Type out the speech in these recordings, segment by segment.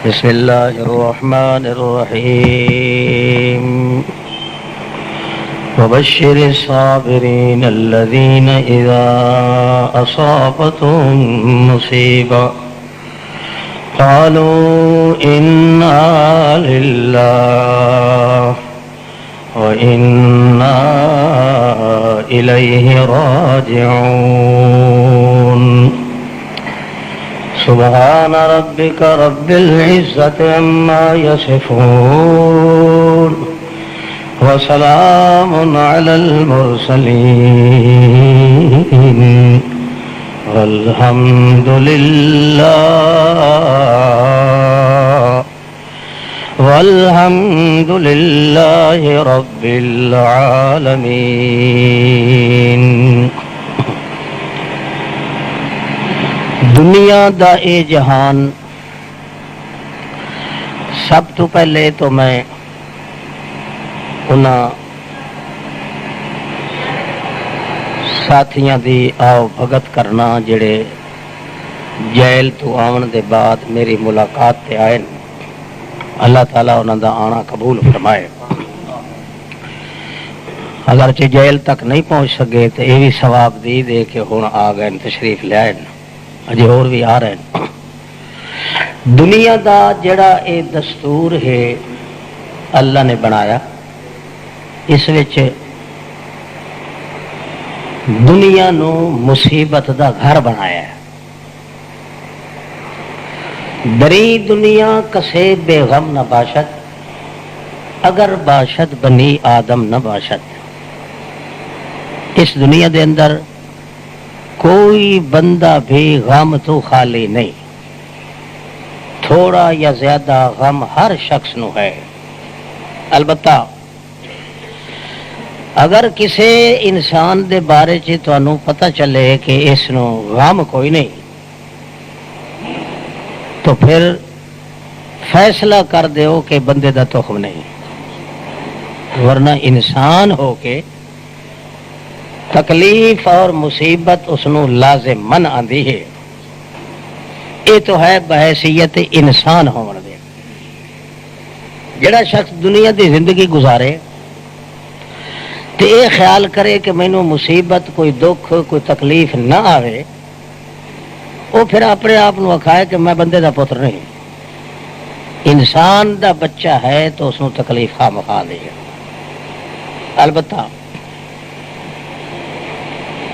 بسم الله الرحمن الرحيم وبشر الصابرين الذين إذا أصابتهم مصيبة قالوا إنا لله وإنا إليه راجعون سبحان ربك رب العزة عما يصفون وسلام على المرسلين والحمد لله رب العالمين۔ دنیا دا اے جہان سب تو پہلے تو میں انہاں ساتھیاں دی آؤ بھگت کرنا جڑے جیل تو آون دے بعد میری ملاقات تے آئے، اللہ تعالیٰ انہاں دا آنا قبول فرمائے۔ اگرچہ جیل تک نہیں پہنچ سکے تو یہ بھی ثواب دی دے کہ ہن آ گئے تشریف لے آئے، اجے اور بھی آ رہے ہیں۔ دنیا دا جڑا اے دستور ہے اللہ نے بنایا، اس وچ دنیا نو مصیبت دا گھر بنایا ہے۔ بری دنیا کسے بے غم نہ باشد، اگر باشد بنی آدم نہ باشد۔ اس دنیا دے اندر کوئی بندہ بھی غم تو خالی نہیں، تھوڑا یا زیادہ غم ہر شخص نو ہے۔ البتہ اگر کسی انسان دے بارے چ تانوں پتہ چلے کہ اس نو غم کوئی نہیں تو پھر فیصلہ کر دیو کہ بندے دا تخم نہیں، ورنہ انسان ہو کے تکلیف اور مصیبت اس نو لازمن آندی ہے۔ یہ تو ہے بحیثیت انسان ہون دے۔ جڑا شخص دنیا دی زندگی گزارے تے یہ خیال کرے کہ مینوں مصیبت کوئی دکھ کوئی تکلیف نہ آوے، وہ پھر اپنے آپ نو آکھائے کہ میں بندے دا پتر نہیں، انسان دا بچہ ہے تو اس نو تکلیف خواہ مخواہ دے گا۔ البتہ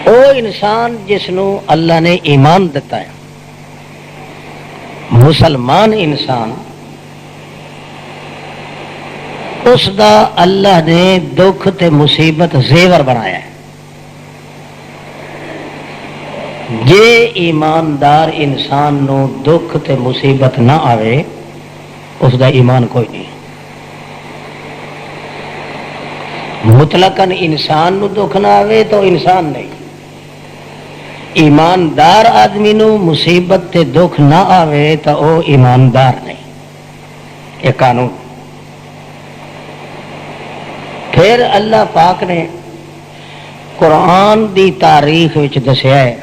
او انسان جس نو اللہ نے ایمان دیتا ہے، مسلمان انسان، اس دا اللہ نے دکھ تے مصیبت زیور بنایا ہے۔ جے ایماندار انسان نو دکھ تے مصیبت نہ آوے اس دا ایمان کوئی نہیں۔ مطلقاً انسان نو دکھ نہ آوے تو انسان نہیں، ایماندار آدمی نو مصیبت تے دکھ نہ آوے تو او ایماندار نہیں، یہ قانون۔ پھر اللہ پاک نے قرآن دی تاریخ وچ دسیا ہے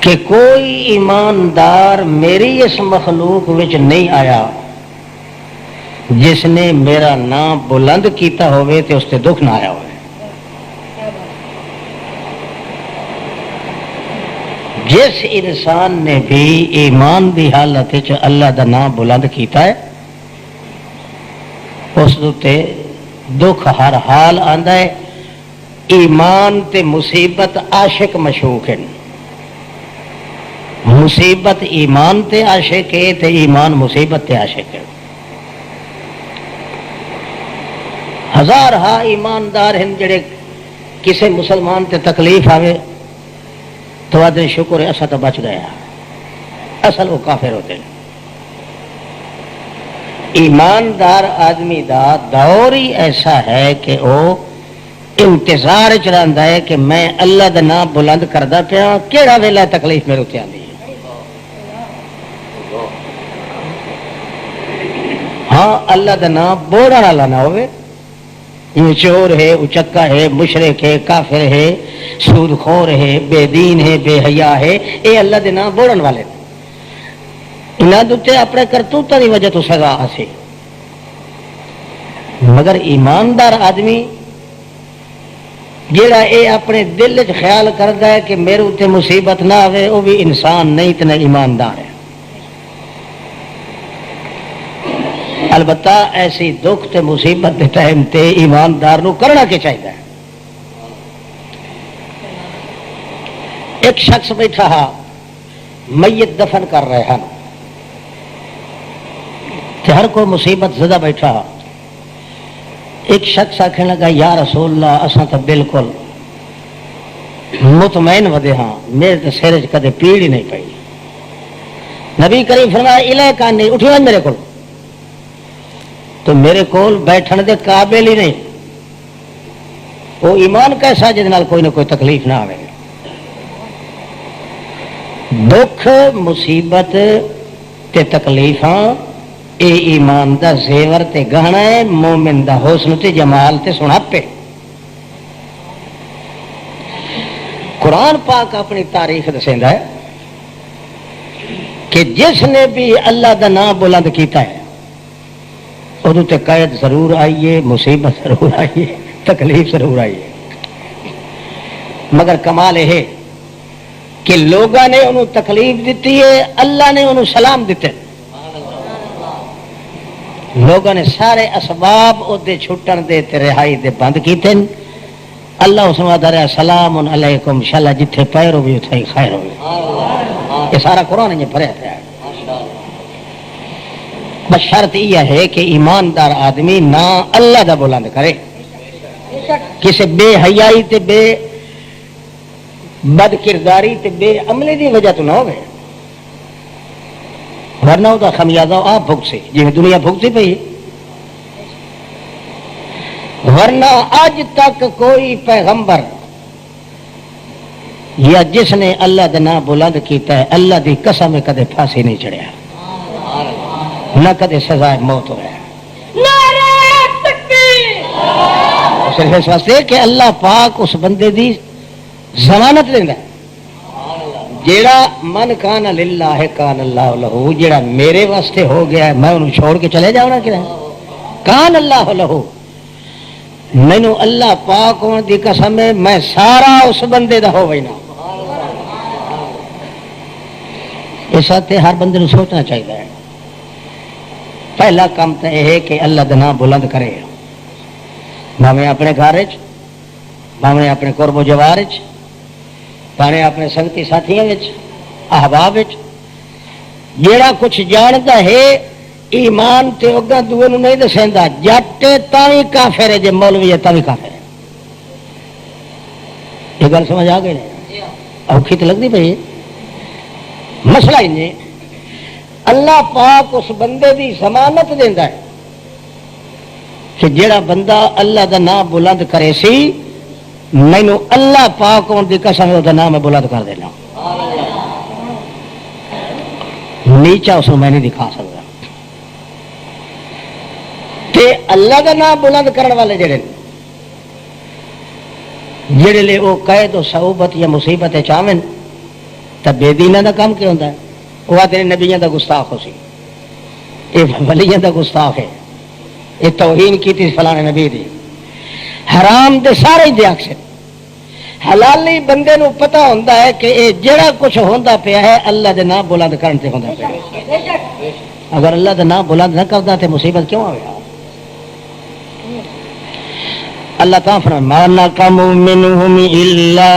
کہ کوئی ایماندار میری اس مخلوق وچ نہیں آیا جس نے میرا نام بلند کیتا ہوئے تے اس تے دکھ نہ آیا ہوئے۔ جس انسان نے بھی ایمان دی حالت وچ اللہ دا نام بلند کیتا ہے اس تے دکھ ہر حال آندا ہے۔ ایمان تے مصیبت عاشق مشوق ہیں، مصیبت ایمان تے عاشق ہے تے ایمان مصیبت تے عاشق ہے۔ ہزار ہا ایماندار ہیں جڑے کسے مسلمان تے تکلیف آوے تو آدھے شکر ہے اسا تو بچ گیا، اصل وہ کافر ہوتے ہیں۔ ایماندار آدمی دا دور ہی ایسا ہے کہ وہ انتظار چ رہندا ہے کہ میں اللہ دا نام بلند کردا پیا، کیڑا ویلا تکلیف میرے تے آندی ہے۔ ہاں اللہ دا نام بوڑھا والا نہ ہوئے، یہ چور ہے، اچکا ہے، مشرک ہے، کافر ہے، سود خور ہے، بے دین ہے، بے حیا ہے، یہ اللہ دے نام بوڑھن والے۔ انہاں دے اپنے کرتوتاں دی وجہ تو سزا سی، مگر ایماندار آدمی جیڑا اے اپنے دل وچ خیال کردا ہے کہ میرے تے مصیبت نہ آوے، وہ بھی انسان نہیں تے نہ ایماندار ہے۔ البتہ ایسی دکھ تے مصیبت دے ٹائم تے ایماندار نو کرنا کی چاہیے۔ ایک شخص بیٹھا ہا، میت دفن کر رہے ہیں تے ہر کوئی مصیبت زدہ بیٹھا ہا۔ ایک شخص آخنے لگا یا رسول اللہ اساں تو بالکل مطمئن ودے ہاں، میرے تو سر چ کدے پیڑ ہی نہیں پئی۔ نبی کریم فرمایا الیکا نہیں، اٹھو میرے کو، تو میرے کول بیٹھن دے قابل ہی نہیں۔ وہ ایمان کیسا جس نال کوئی نہ کوئی تکلیف نہ آئے۔ دکھ مصیبت تے تکلیفاں اے ایمان دا زیور تے گہنا ہے، مومن دا حسن تے جمال تے سناپے۔ قرآن پاک اپنی تاریخ دسیندا ہے کہ جس نے بھی اللہ دا نام بلند کیتا ہے ادو تے قید ضرور آئیے، مصیبت ضرور آئیے، تکلیف ضرور آئیے، مگر کمال یہ ہے کہ لوگوں نے انہوں تکلیف دیتی ہے، اللہ نے انہوں سلام دیتے۔ لوگوں نے سارے اسباب ادھے چھٹن دے تے رہائی دے بند کیتے، اللہ اس میں دریا سلام علیکم شاءاللہ جتھے پیر ہو بھی اتھے ہی خیر ہو بھی۔ یہ سارا قرآن یہ بھریا ہے۔ بس شرط یہ ہے کہ ایماندار آدمی نہ اللہ دا بلند کرے، کسی بے حیائی تے بے بد کرداری تے بے عملی دی وجہ تو نہ ہوئے، ورنہ وہ خمیازہ آپ بھگ سے جی دنیا بھگتی پئی۔ ورنہ آج تک کوئی پیغمبر یا جس نے اللہ دا نام بلند کیتا ہے اللہ دی قسم میں کدے پھانسی نہیں چڑھیا، نہ کدے سزائے موت ہوا۔ صرف اس واسطے کہ اللہ پاک اس بندے دی ضمانت لینا ہے، جیڑا من کان للہ کان اللہ لہو، جیڑا میرے واسطے ہو گیا ہے میں انہوں چھوڑ کے چلے جاؤں کہ کان اللہ لہو، مینو اللہ پاک ہونے دی قسم ہے میں سارا اس بندے دا ہو وینا۔ اس واسطے ہر بندے نو سوچنا چاہیے، پہلا کام تو یہ ہے کہ اللہ دا نام بلند کرے، بھاویں اپنے گھر چ، بھاویں اپنے قرب و جوار چ، بھاویں اپنے سنگتی ساتھیاں وچ، احباب وچ، جیڑا کچھ جانتا ہے ایمان تے اگاں دوے نو نہیں دسیندا، جٹ تاں وی کافر ہے، جے مولوی ہے تاں وی کافر ہے۔ یہ گل سمجھ آ گئی اوکھی تو لگتی پئی۔ مسئلہ ہی اللہ پاک اس بندے دی ضمانت دیندا ہے کہ جیڑا بندہ اللہ دا نام بلند کرے سی مینو اللہ پاک ہون دی قسم ہے دا نام میں بلند کر دینا، نیچا اس میں نہیں دکھا سکتا۔ تے اللہ دا نام بلند کرنے والے جڑے لے وہ قید و صعوبت یا مصیبت چاہن تو بے دینہ دا کام کیا ہوتا ہے؟ وہ آتے نبیوں دا گستاخ ہو سی، یہ ولیوں دا گستاخ ہے، یہ توہین کی تھی فلانے نبی دی، حرام دے سارے دے اکثر حلالی بندے نو پتہ ہوتا ہے کہ یہ جڑا کچھ ہوتا پیا ہے اللہ دے نام بلند کرن تے ہوتا پیا، اگر اللہ دے نام بلند نہ کرتا تو مصیبت کیوں آئے؟ اللہ تعالیٰ فرماتا ما نقموا منهم الا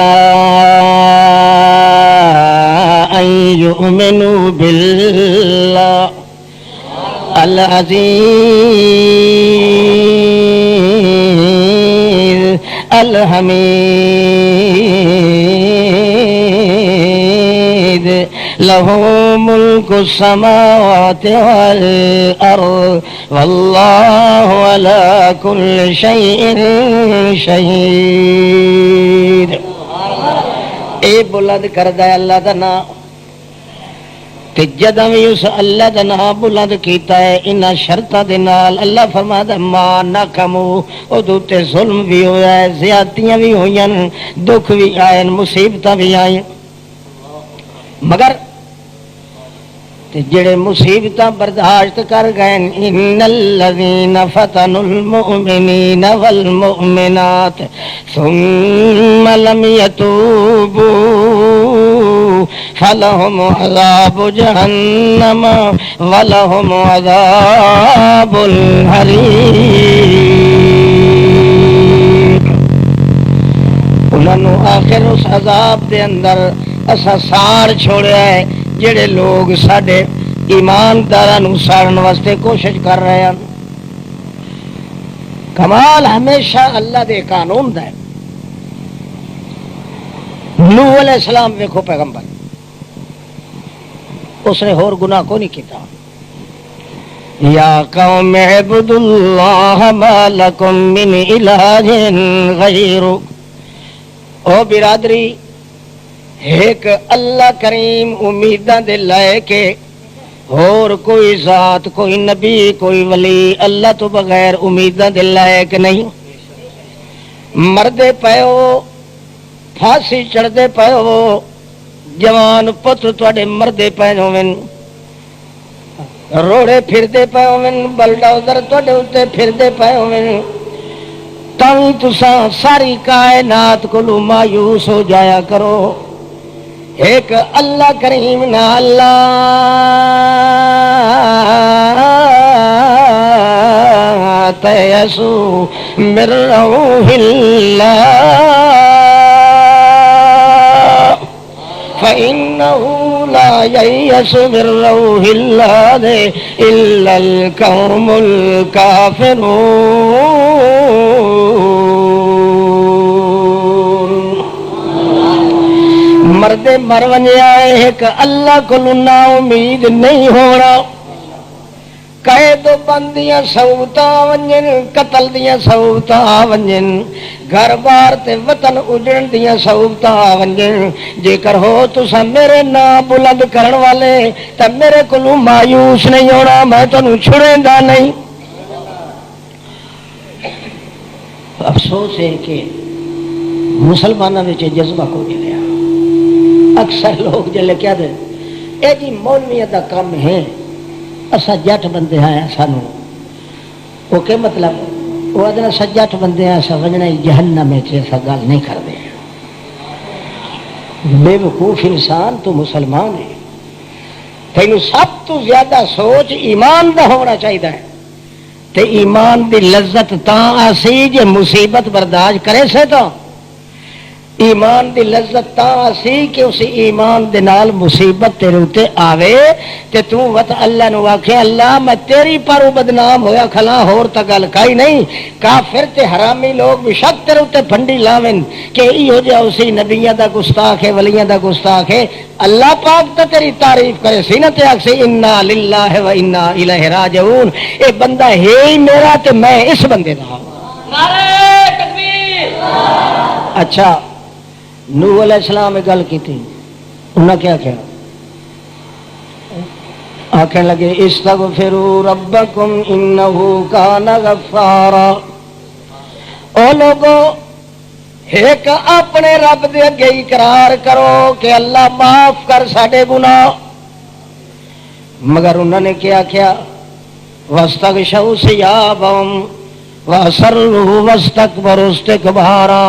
ان يؤمنوا بالله العزيز الحميد له ملك السماوات والأرض والله على كل شيء شهيد۔ اے بلند کردہ ہے اللہ دا نام، تے جدوں بھی اس اللہ دا نام بلند کیتا ہے انہاں شرطاں دے نال اللہ فرماتا ہے ما نقمو، ادو تے ظلم بھی ہویا ہے، زیادتیاں بھی ہوئیں، دکھ بھی آئے، مصیبتاں بھی آئیں، مگر جڑے مصیبتاں برداشت کر گئے ان الذین فتنوا المؤمنین والمؤمنات ثم لم يتوبوا فلهم عذاب جہنم ولهم عذاب الحریق۔ انہوں آخر اس عذاب دے اندر اسا ساڑ چھوڑیا ہے جڑے لوگ ساڈے ایمانداراں ساڑن واسطے کوشش کر رہے ہیں۔ کمال ہمیشہ اللہ دے قانون دا ہے۔ نوح علیہ السلام ویکھو پیغمبر، اس نے ہور گناہ کو نہیں کیتا۔ یا قوم اعبدوا اللہ ما لکم من الہ غیرہ، او برادری ایک اللہ کریم امیداں دے لائے کہ اور کوئی ذات، کوئی نبی، کوئی ولی اللہ تو بغیر امیداں دے لائے کہ نہیں۔ مردے پے ہو، پھانسی چڑھدے پے ہو، جوان پتر تواڈے مردے پے ہوویں، روڑے پھردے پے ہوویں، بلڈوزر تواڈے اوتے پھردے پے ہوویں، تاں تساں ساری کائنات کولو مایوس ہو جایا کرو۔ ایک اللہ کریم نہ اللہ تیسو من روح اللہ فإنه لا ييأس من روح الله إلا القوم الكافرون۔ مرد مر ونجیا ایک اللہ کو نا امید نہیں ہونا۔ قید و بندیاں سہولتاں ونجن، قتل دیاں سہولتاں ونجن، گھر بار تے وطن اجڑن دیاں سہولتاں ونجن، جے کر ہو تساں میرے نام بلند کرن والے تے میرے کولوں مایوس نہیں ہونا، میں تانوں چھڑیندا نہیں۔ افسوس ہے کہ مسلمانوں وچ جذبہ کو نہیں رہا۔ اکثر لوگ جلے کیا دے اے جی مولویاں دا کام ہے، اسا جٹ بندے ہیں سانو، وہ کہ مطلب وہ ادنا سا جٹ بندے ہیں اسا وجنا جہنم میں ایسا گل نہیں کرتے۔ بے وقوف انسان تو مسلمان ہے، تینوں سب تو زیادہ سوچ ایمان دا ہونا چاہیے، تے ایمان دی لذت تاں آسی جے مصیبت برداشت کرے سے تو ایمان دی لذت تاں سی کہ اس ایمان دے نال مصیبت تیرے اوتے آوے تے تو وت اللہ نو آکھے اللہ میں تیری پر بدنام ہویا کھلا، ہور تا گل کائی نہیں۔ کافر تے حرامی لوگ بھی شک تیرے اوتے پھنڈی لاویں کہ ایہو جہا اسی نبیاں دا گستاخ ہے، ولیاں دا گستاخ ہے، اللہ پاک تے تیری تعریف کرے سی نا تے آکھے انا للہ و انا الیہ راجعون، اے بندہ ہے ہی میرا تے میں اس بندے دا۔ نعرہ تکبیر۔ اچھا نوح علیہ السلام نے گل کی تھی، انہوں نے کیا کیا؟ آکھنے لگے استغفروا ربکم انہ کان غفارا۔ او لوگو ایک اپنے رب دے اگے اقرار کرو کہ اللہ معاف کر ساڈے گناہ، مگر انہوں نے کیا کیا؟ واستغشوا ثیابہم واسروا واستکبروا استکبارا۔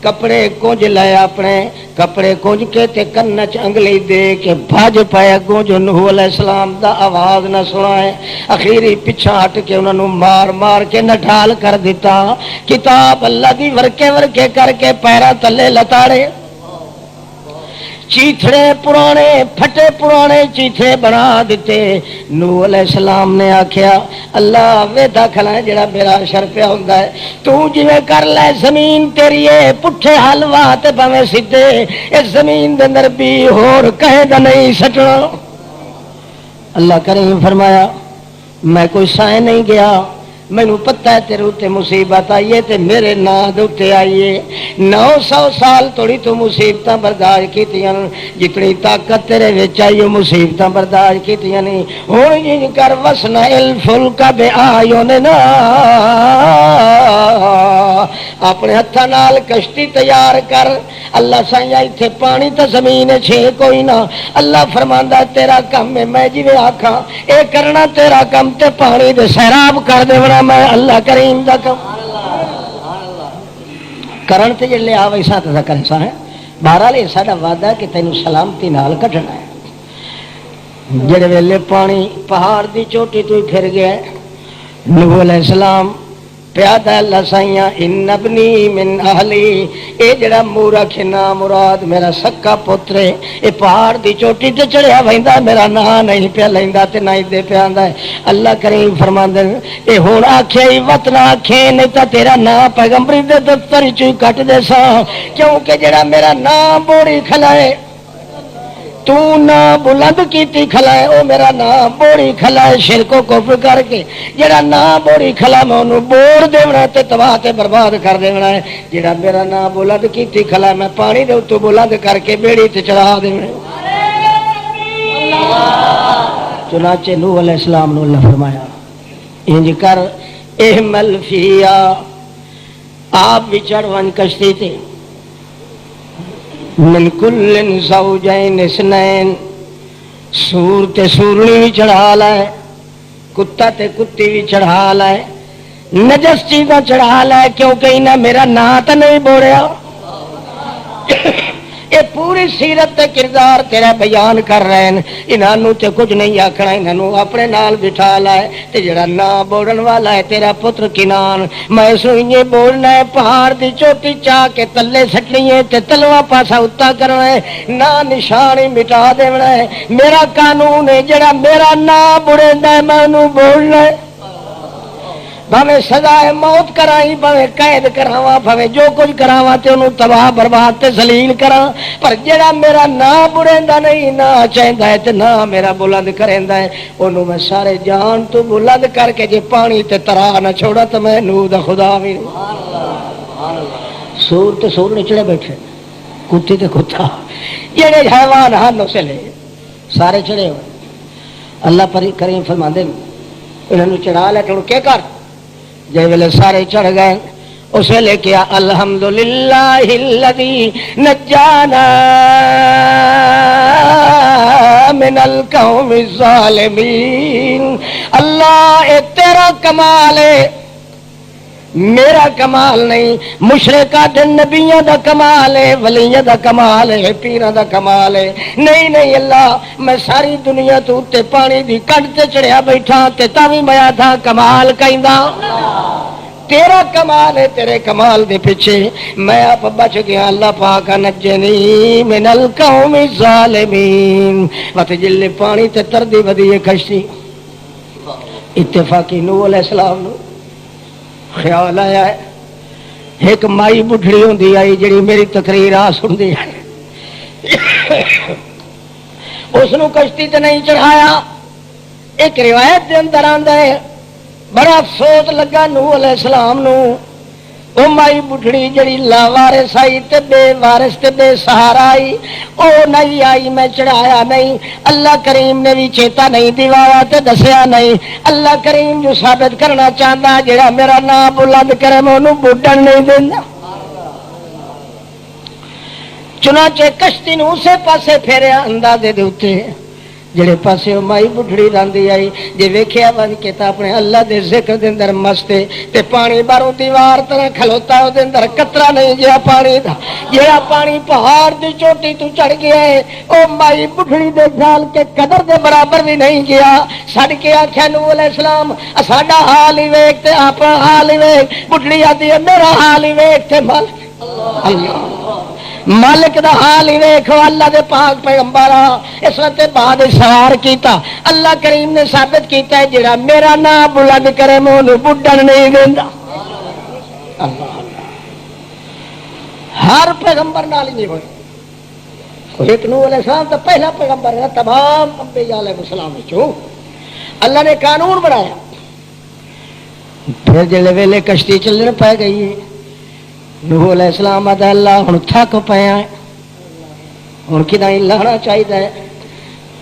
کپڑے کونج لائے، اپنے کپڑے کونج کے تے کنچ انگلی دے کے بھاج پایا گوں جو نوح علیہ السلام دا آواز نہ سنائے۔ اخیری پیچھا ہٹ کے انہوں نے مار مار کے نٹھال کر دیتا، کتاب اللہ دی ورکے ورکے کر کے پیرا تلے لتاڑے، چیتھڑے پرانے پھٹے پرانے چیتھڑے بنا دیتے۔ نوح علیہ السلام نے آکھیا اللہ ویدا کھلا ہے جڑا میرا شر پیا ہوندا ہے، تو جویں کر لے زمین تیری ہے، پٹھے حلوا تے بھویں سیدھے، اس زمین دے اندر بھی ہور کہیں دا نہیں سٹنا۔ اللہ کریم فرمایا میں کوئی سائیں نہیں گیا، مینو پتا ہے تیرے اتنے مصیبت آئی ہے تے میرے نام دے آئیے 900 سال توڑی تو مصیبت برداشت کیتیاں جتنی طاقت تیرے وچ آئی مصیبت برداشت کیتیاں نہیں ہوں جی کر وسنا الفلک بے آیو نے نا اپنے ہاتھوں نال کشتی تیار کر اللہ سائیں اتنے پانی تو زمین چھے کوئی نہ اللہ فرماندا تیرا کم ہے میں جی آکھاں اے کرنا تیرا کم تے پانی دے سیراب کر دینا میں اللہ کریم دا کم کرن تے جلے آ ویسا تو کریں سا ہے بہرحال یہ ساڈا وعدہ ہے کہ تینوں سلامتی نال کڈنا ہے جڑے ویلے پانی پہاڑ دی چوٹی تو ہی پھر گیا نوح علیہ السلام پیادہ اللہ سائیاں ان ابنی من اہلی اے جڑا مورخ نا مراد میرا سکا پتر ہے اے پہاڑ دی چوٹی تے چڑھیا ویندا میرا نام نہیں پیا لیندا تے نہ دے پیا آندا ہے اللہ کریم فرماندے اے ہن آکھے وت نہ آکھے نہیں تے تیرا نام پیغمبری دے دفتر چوں کٹ دے سا کیونکہ جڑا میرا نام بوڑی کھلائے تو نہ بلند کیتی کھلائے او میرا نام بوڑی کھلائے شرک و کفر کر کے جڑا نام بوڑی کھلا میں انہوں بوڑ دیونا تے تباہ تے برباد کر دیونا ہے جڑا میرا نام بلند کیتی کھلا میں پانی دے تو بلند کر کے بیڑی تے چڑھا دیونا چنانچہ نوح علیہ السلام نے اللہ فرمایا انج کر احمل فیا آپ بھی چڑھ ون کشتی تے من کل زوجین اثنین سور تے سورنی بھی چڑھا لائے کتا تے کتی بھی چڑھا لائے نجس چیزاں چڑھا لائے کیونکہ انہیں میرا نا تو نہیں بوڑیا یہ پوری سیرت تے کردار تیرا بیان کر رہے ہیں انہوں تے کچھ نہیں آکھنا انہوں اپنے نال بٹھا لائے تے جڑا نا بوڑن والا ہے تیرا پتر کنان میں سوئیں بولنا ہے پہاڑ دی چوٹی چاہ کے تلے سٹنی ہے تے تلوا پاسا اتا کرنا ہے نا نشانی مٹا دینا ہے میرا قانون ہے جڑا میرا نا بڑیندا ہے میں انہوں بولنا ہے بھاویں سزا موت کرائی بھاویں قید کراواں بھاویں جو کچھ کراواں تے انہوں تباہ برباد تے ذلیل کراں پر جڑا میرا نام بڑیندا نہیں نہ چاہندا ہے تے نہ میرا بلند کریندا ہے انہوں میں سارے جان تو بلند کر کے جے پانی تے ترا نہ چھوڑا تے میں نوح دا خدا بھی سور تے سور نچڑے بیٹھے کتی تے کتا جڑے حیوان ہن اسے لے سارے چڑھے ہوئے اللہ پر کریم فرماندے انہوں چڑھا لے تے کیا کر جے ویلے سارے چڑھ گئے اس ویلے کیا الحمدللہ الذی نجانا من القوم الظالمین اللہ اے تیرا کمال ہے میرا کمال نہیں مشرکہ دے نبیوں دا کمال ہے ولیوں دا کمال ہے پیراں دا کمال ہے نہیں اللہ میں ساری دنیا تو تے پانی دی کنڈ تے چڑھیا بیٹھا تے تاوی میں تھا کمال کہندا تیرا کمال ہے تیرے کمال دے پیچھے میں آپ بچ گیا اللہ پاک نجنی من القوم الظالمین وقت جلے پانی تے تردی ودی کشتی اتفاقی نوح علیہ السلام نو خیال آیا ہے ایک مائی بڑھڑی ہوندی آئی جڑی میری تقریر آ سندی ہے اس نو کشتی تے نہیں چڑھایا ایک روایت دے اندر آندا ہے بڑا افسوس لگا نوح علیہ السلام نو او مائی بڑھڑی جڑی لا وارث آئی تے بے وارث تے بے سہارا آئی او نہیں آئی میں چڑھایا نہیں اللہ کریم نے بھی چیتا نہیں دیوایا تے دسیا نہیں اللہ کریم جو ثابت کرنا چاہتا جڑا میرا نام بلند کرے میں انہوں بڑھن نہیں دینا چنانچہ کشتی نو اسے پاسے پھیریا اندازے دے اوتے جڑے پاسے مائی بڑھڑی راندی آئی جے ویکھیا ون کے تا اپنے اللہ دے ذکر دے اندر مستے تے پانی باروں دیوار طرح کھلوتا ہے دے اندر قطرہ نہیں گیا پانی دا جڑا پانی پہاڑ دی چوٹی تو چڑھ گیا ہے او مائی بڑھڑی دے خیال کے قدر دے برابر بھی نہیں گیا سڑ کے آکھیا نوح علیہ السلام ساڈا حال ہی ویکھ تے اپنا حال ہی ویکھ بڑھڑی آدی میرا حال ہی ویکھ تے اللہ مالک دا حال ہی ویکھو اللہ دے پاک پیغمبر اس وقت بعد سوار کیتا اللہ کریم نے ثابت کیتا ہے جڑا میرا نام بلند کرے میں انہوں بڑھن نہیں دیندا اللہ ہر پیغمبر نال نہیں ہوئے ایک نوح علیہ السلام تو پہلا پیغمبر ہے تمام انبیاء علیہ السلام وچوں اللہ نے قانون بنایا پھر جلے ویلے کشتی چلن پی گئی، نوح علیہ السلام آتا اللہ ہوں تھک پیا ہوں کدا لانا چاہیے،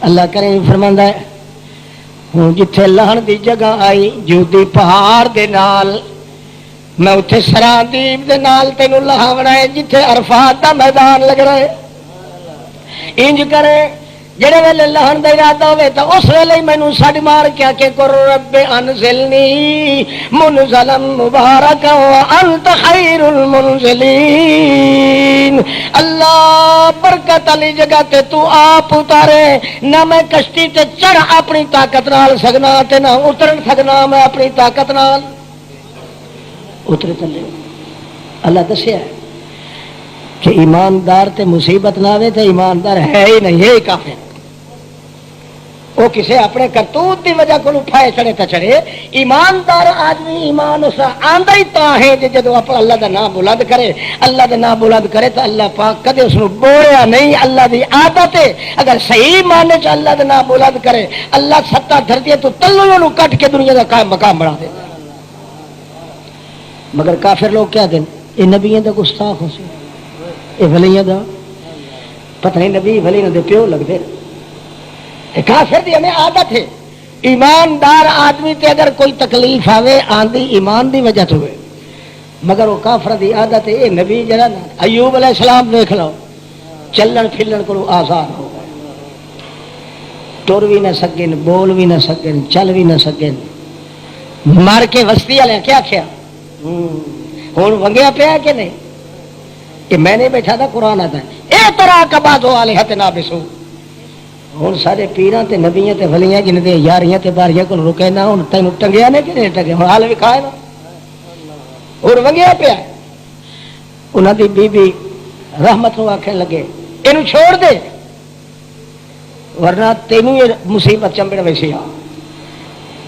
اللہ کریں فرماندا ہے ہوں جتھے لہن دی جگہ آئی جودی پہاڑ دے نال میں اتنے سرادیب دے نال تینوں لہاونا ہے، جتھے عرفات دا میدان لگ رہا ہے انج کرے جڑے ویلے لہن دا ارادہ ہوئے تو اس ویلے مینوں سڈ مار کے کہ قر رب انزلنی منزلا مبارکا وانت خیر المنزلین، اللہ برکت والی جگہ تے تو آپ اتارے، نہ میں کشتی تے چڑھ اپنی طاقت نال سکنا تے نہ اترن سکنا میں اپنی طاقت نال اتر چلے۔ اللہ دسیا ہے کہ ایماندار تے مصیبت نہ آئے تو ایماندار ہے ہی نہیں، ہے کافر۔ وہ کسی اپنے کرتوت کی وجہ کو اٹھائے چڑھے تو چڑھے، ایماندار آدمی ایمان اس آندا ہی تا ہے جدو آپ اللہ دا نام بلند کرے، اللہ دا نام بلند کرے تو اللہ پاک کدے اس بولیا نہیں، اللہ دی عادت ہے اگر صحیح معنی چ اللہ دا نام بلند کرے اللہ ستا دھرتی تو تلو کٹ کے دنیا کا قائم مقام بنا دے۔ مگر کافر لوگ کیا دیں یہ نبیوں دا گستاخ ہو سی، یہ ولیاں دا پتہ نہیں نبی ولی نہ دے پیو لگتے، کافر دی ہمیں عادت ہے۔ ایماندار آدمی تے اگر کوئی تکلیف آوے آندھی ایمان دی وجہ ہوئے، مگر وہ کافر دی عادت ہے۔ یہ نبی جڑا نا ایوب علیہ السلام دیکھ لو، چلن پھرن کو آزاد ہو گئے، ٹر بھی نہ سکن، بول بھی نہ سکن، چل بھی نہ سکن، مار کے وسطی والے کیا کیا ہوں ونگیا پیا کہ نہیں؟ کہ میں نے بیٹھا تھا قرآن آتا ہے اے طرح کبا دو آلہت نہ بسو، ہوں سارے پیراں تے نبیاں تے ولیاں جن دے یاریاں تے باریاں کو رکے نہ ہوں تینوں ٹنگیا نے کہ نہیں ٹنگیا، ہوں حال بھی کھائے نا اور ونگیا پیا۔ انہاں دی بی بی رحمت نو آکھن لگے اینو چھوڑ دے ورنہ تینوں یہ مصیبت چمبڑ ویسی آ،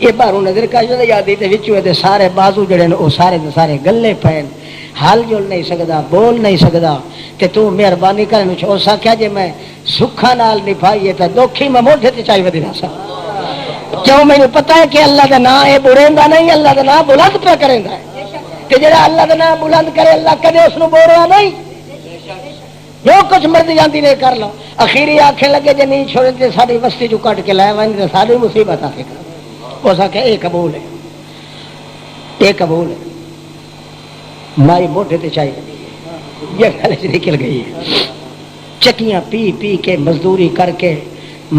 یہ باہروں نظر کا جو یادی تے وچوں تے سارے بازو جڑے نے او سارے دے سارے گلے پین، حال جل نہیں سکدا، بول نہیں سکدا، تے تو مہربانی کر نو چھوڑ سکیا جے میں سکھا نال نبھائیے تے دکھی میں موڈے تے چاہیے ودی نہ سا، کیوں مینوں پتہ ہے کہ اللہ دا نام اے بڑیندا نہیں، اللہ دا نام بلند پہ کریندا ہے، تے جڑا اللہ دا نام بلند کرے اللہ کدے اس نو بولیا نہیں، جو کچھ مرضی جاندی نے کر لو، اخیری آکھن لگے جے نہیں چھوڑے تے ساری بستی جو کٹ کے لے ون تے ساری مصیبت آ کے اس آ کہ یہ قبول ہے، یہ قبول ہے، مائی موٹے تے چاہیے یہ گل نکل گئی ہے۔ چکیاں پی پی کے مزدوری کر کے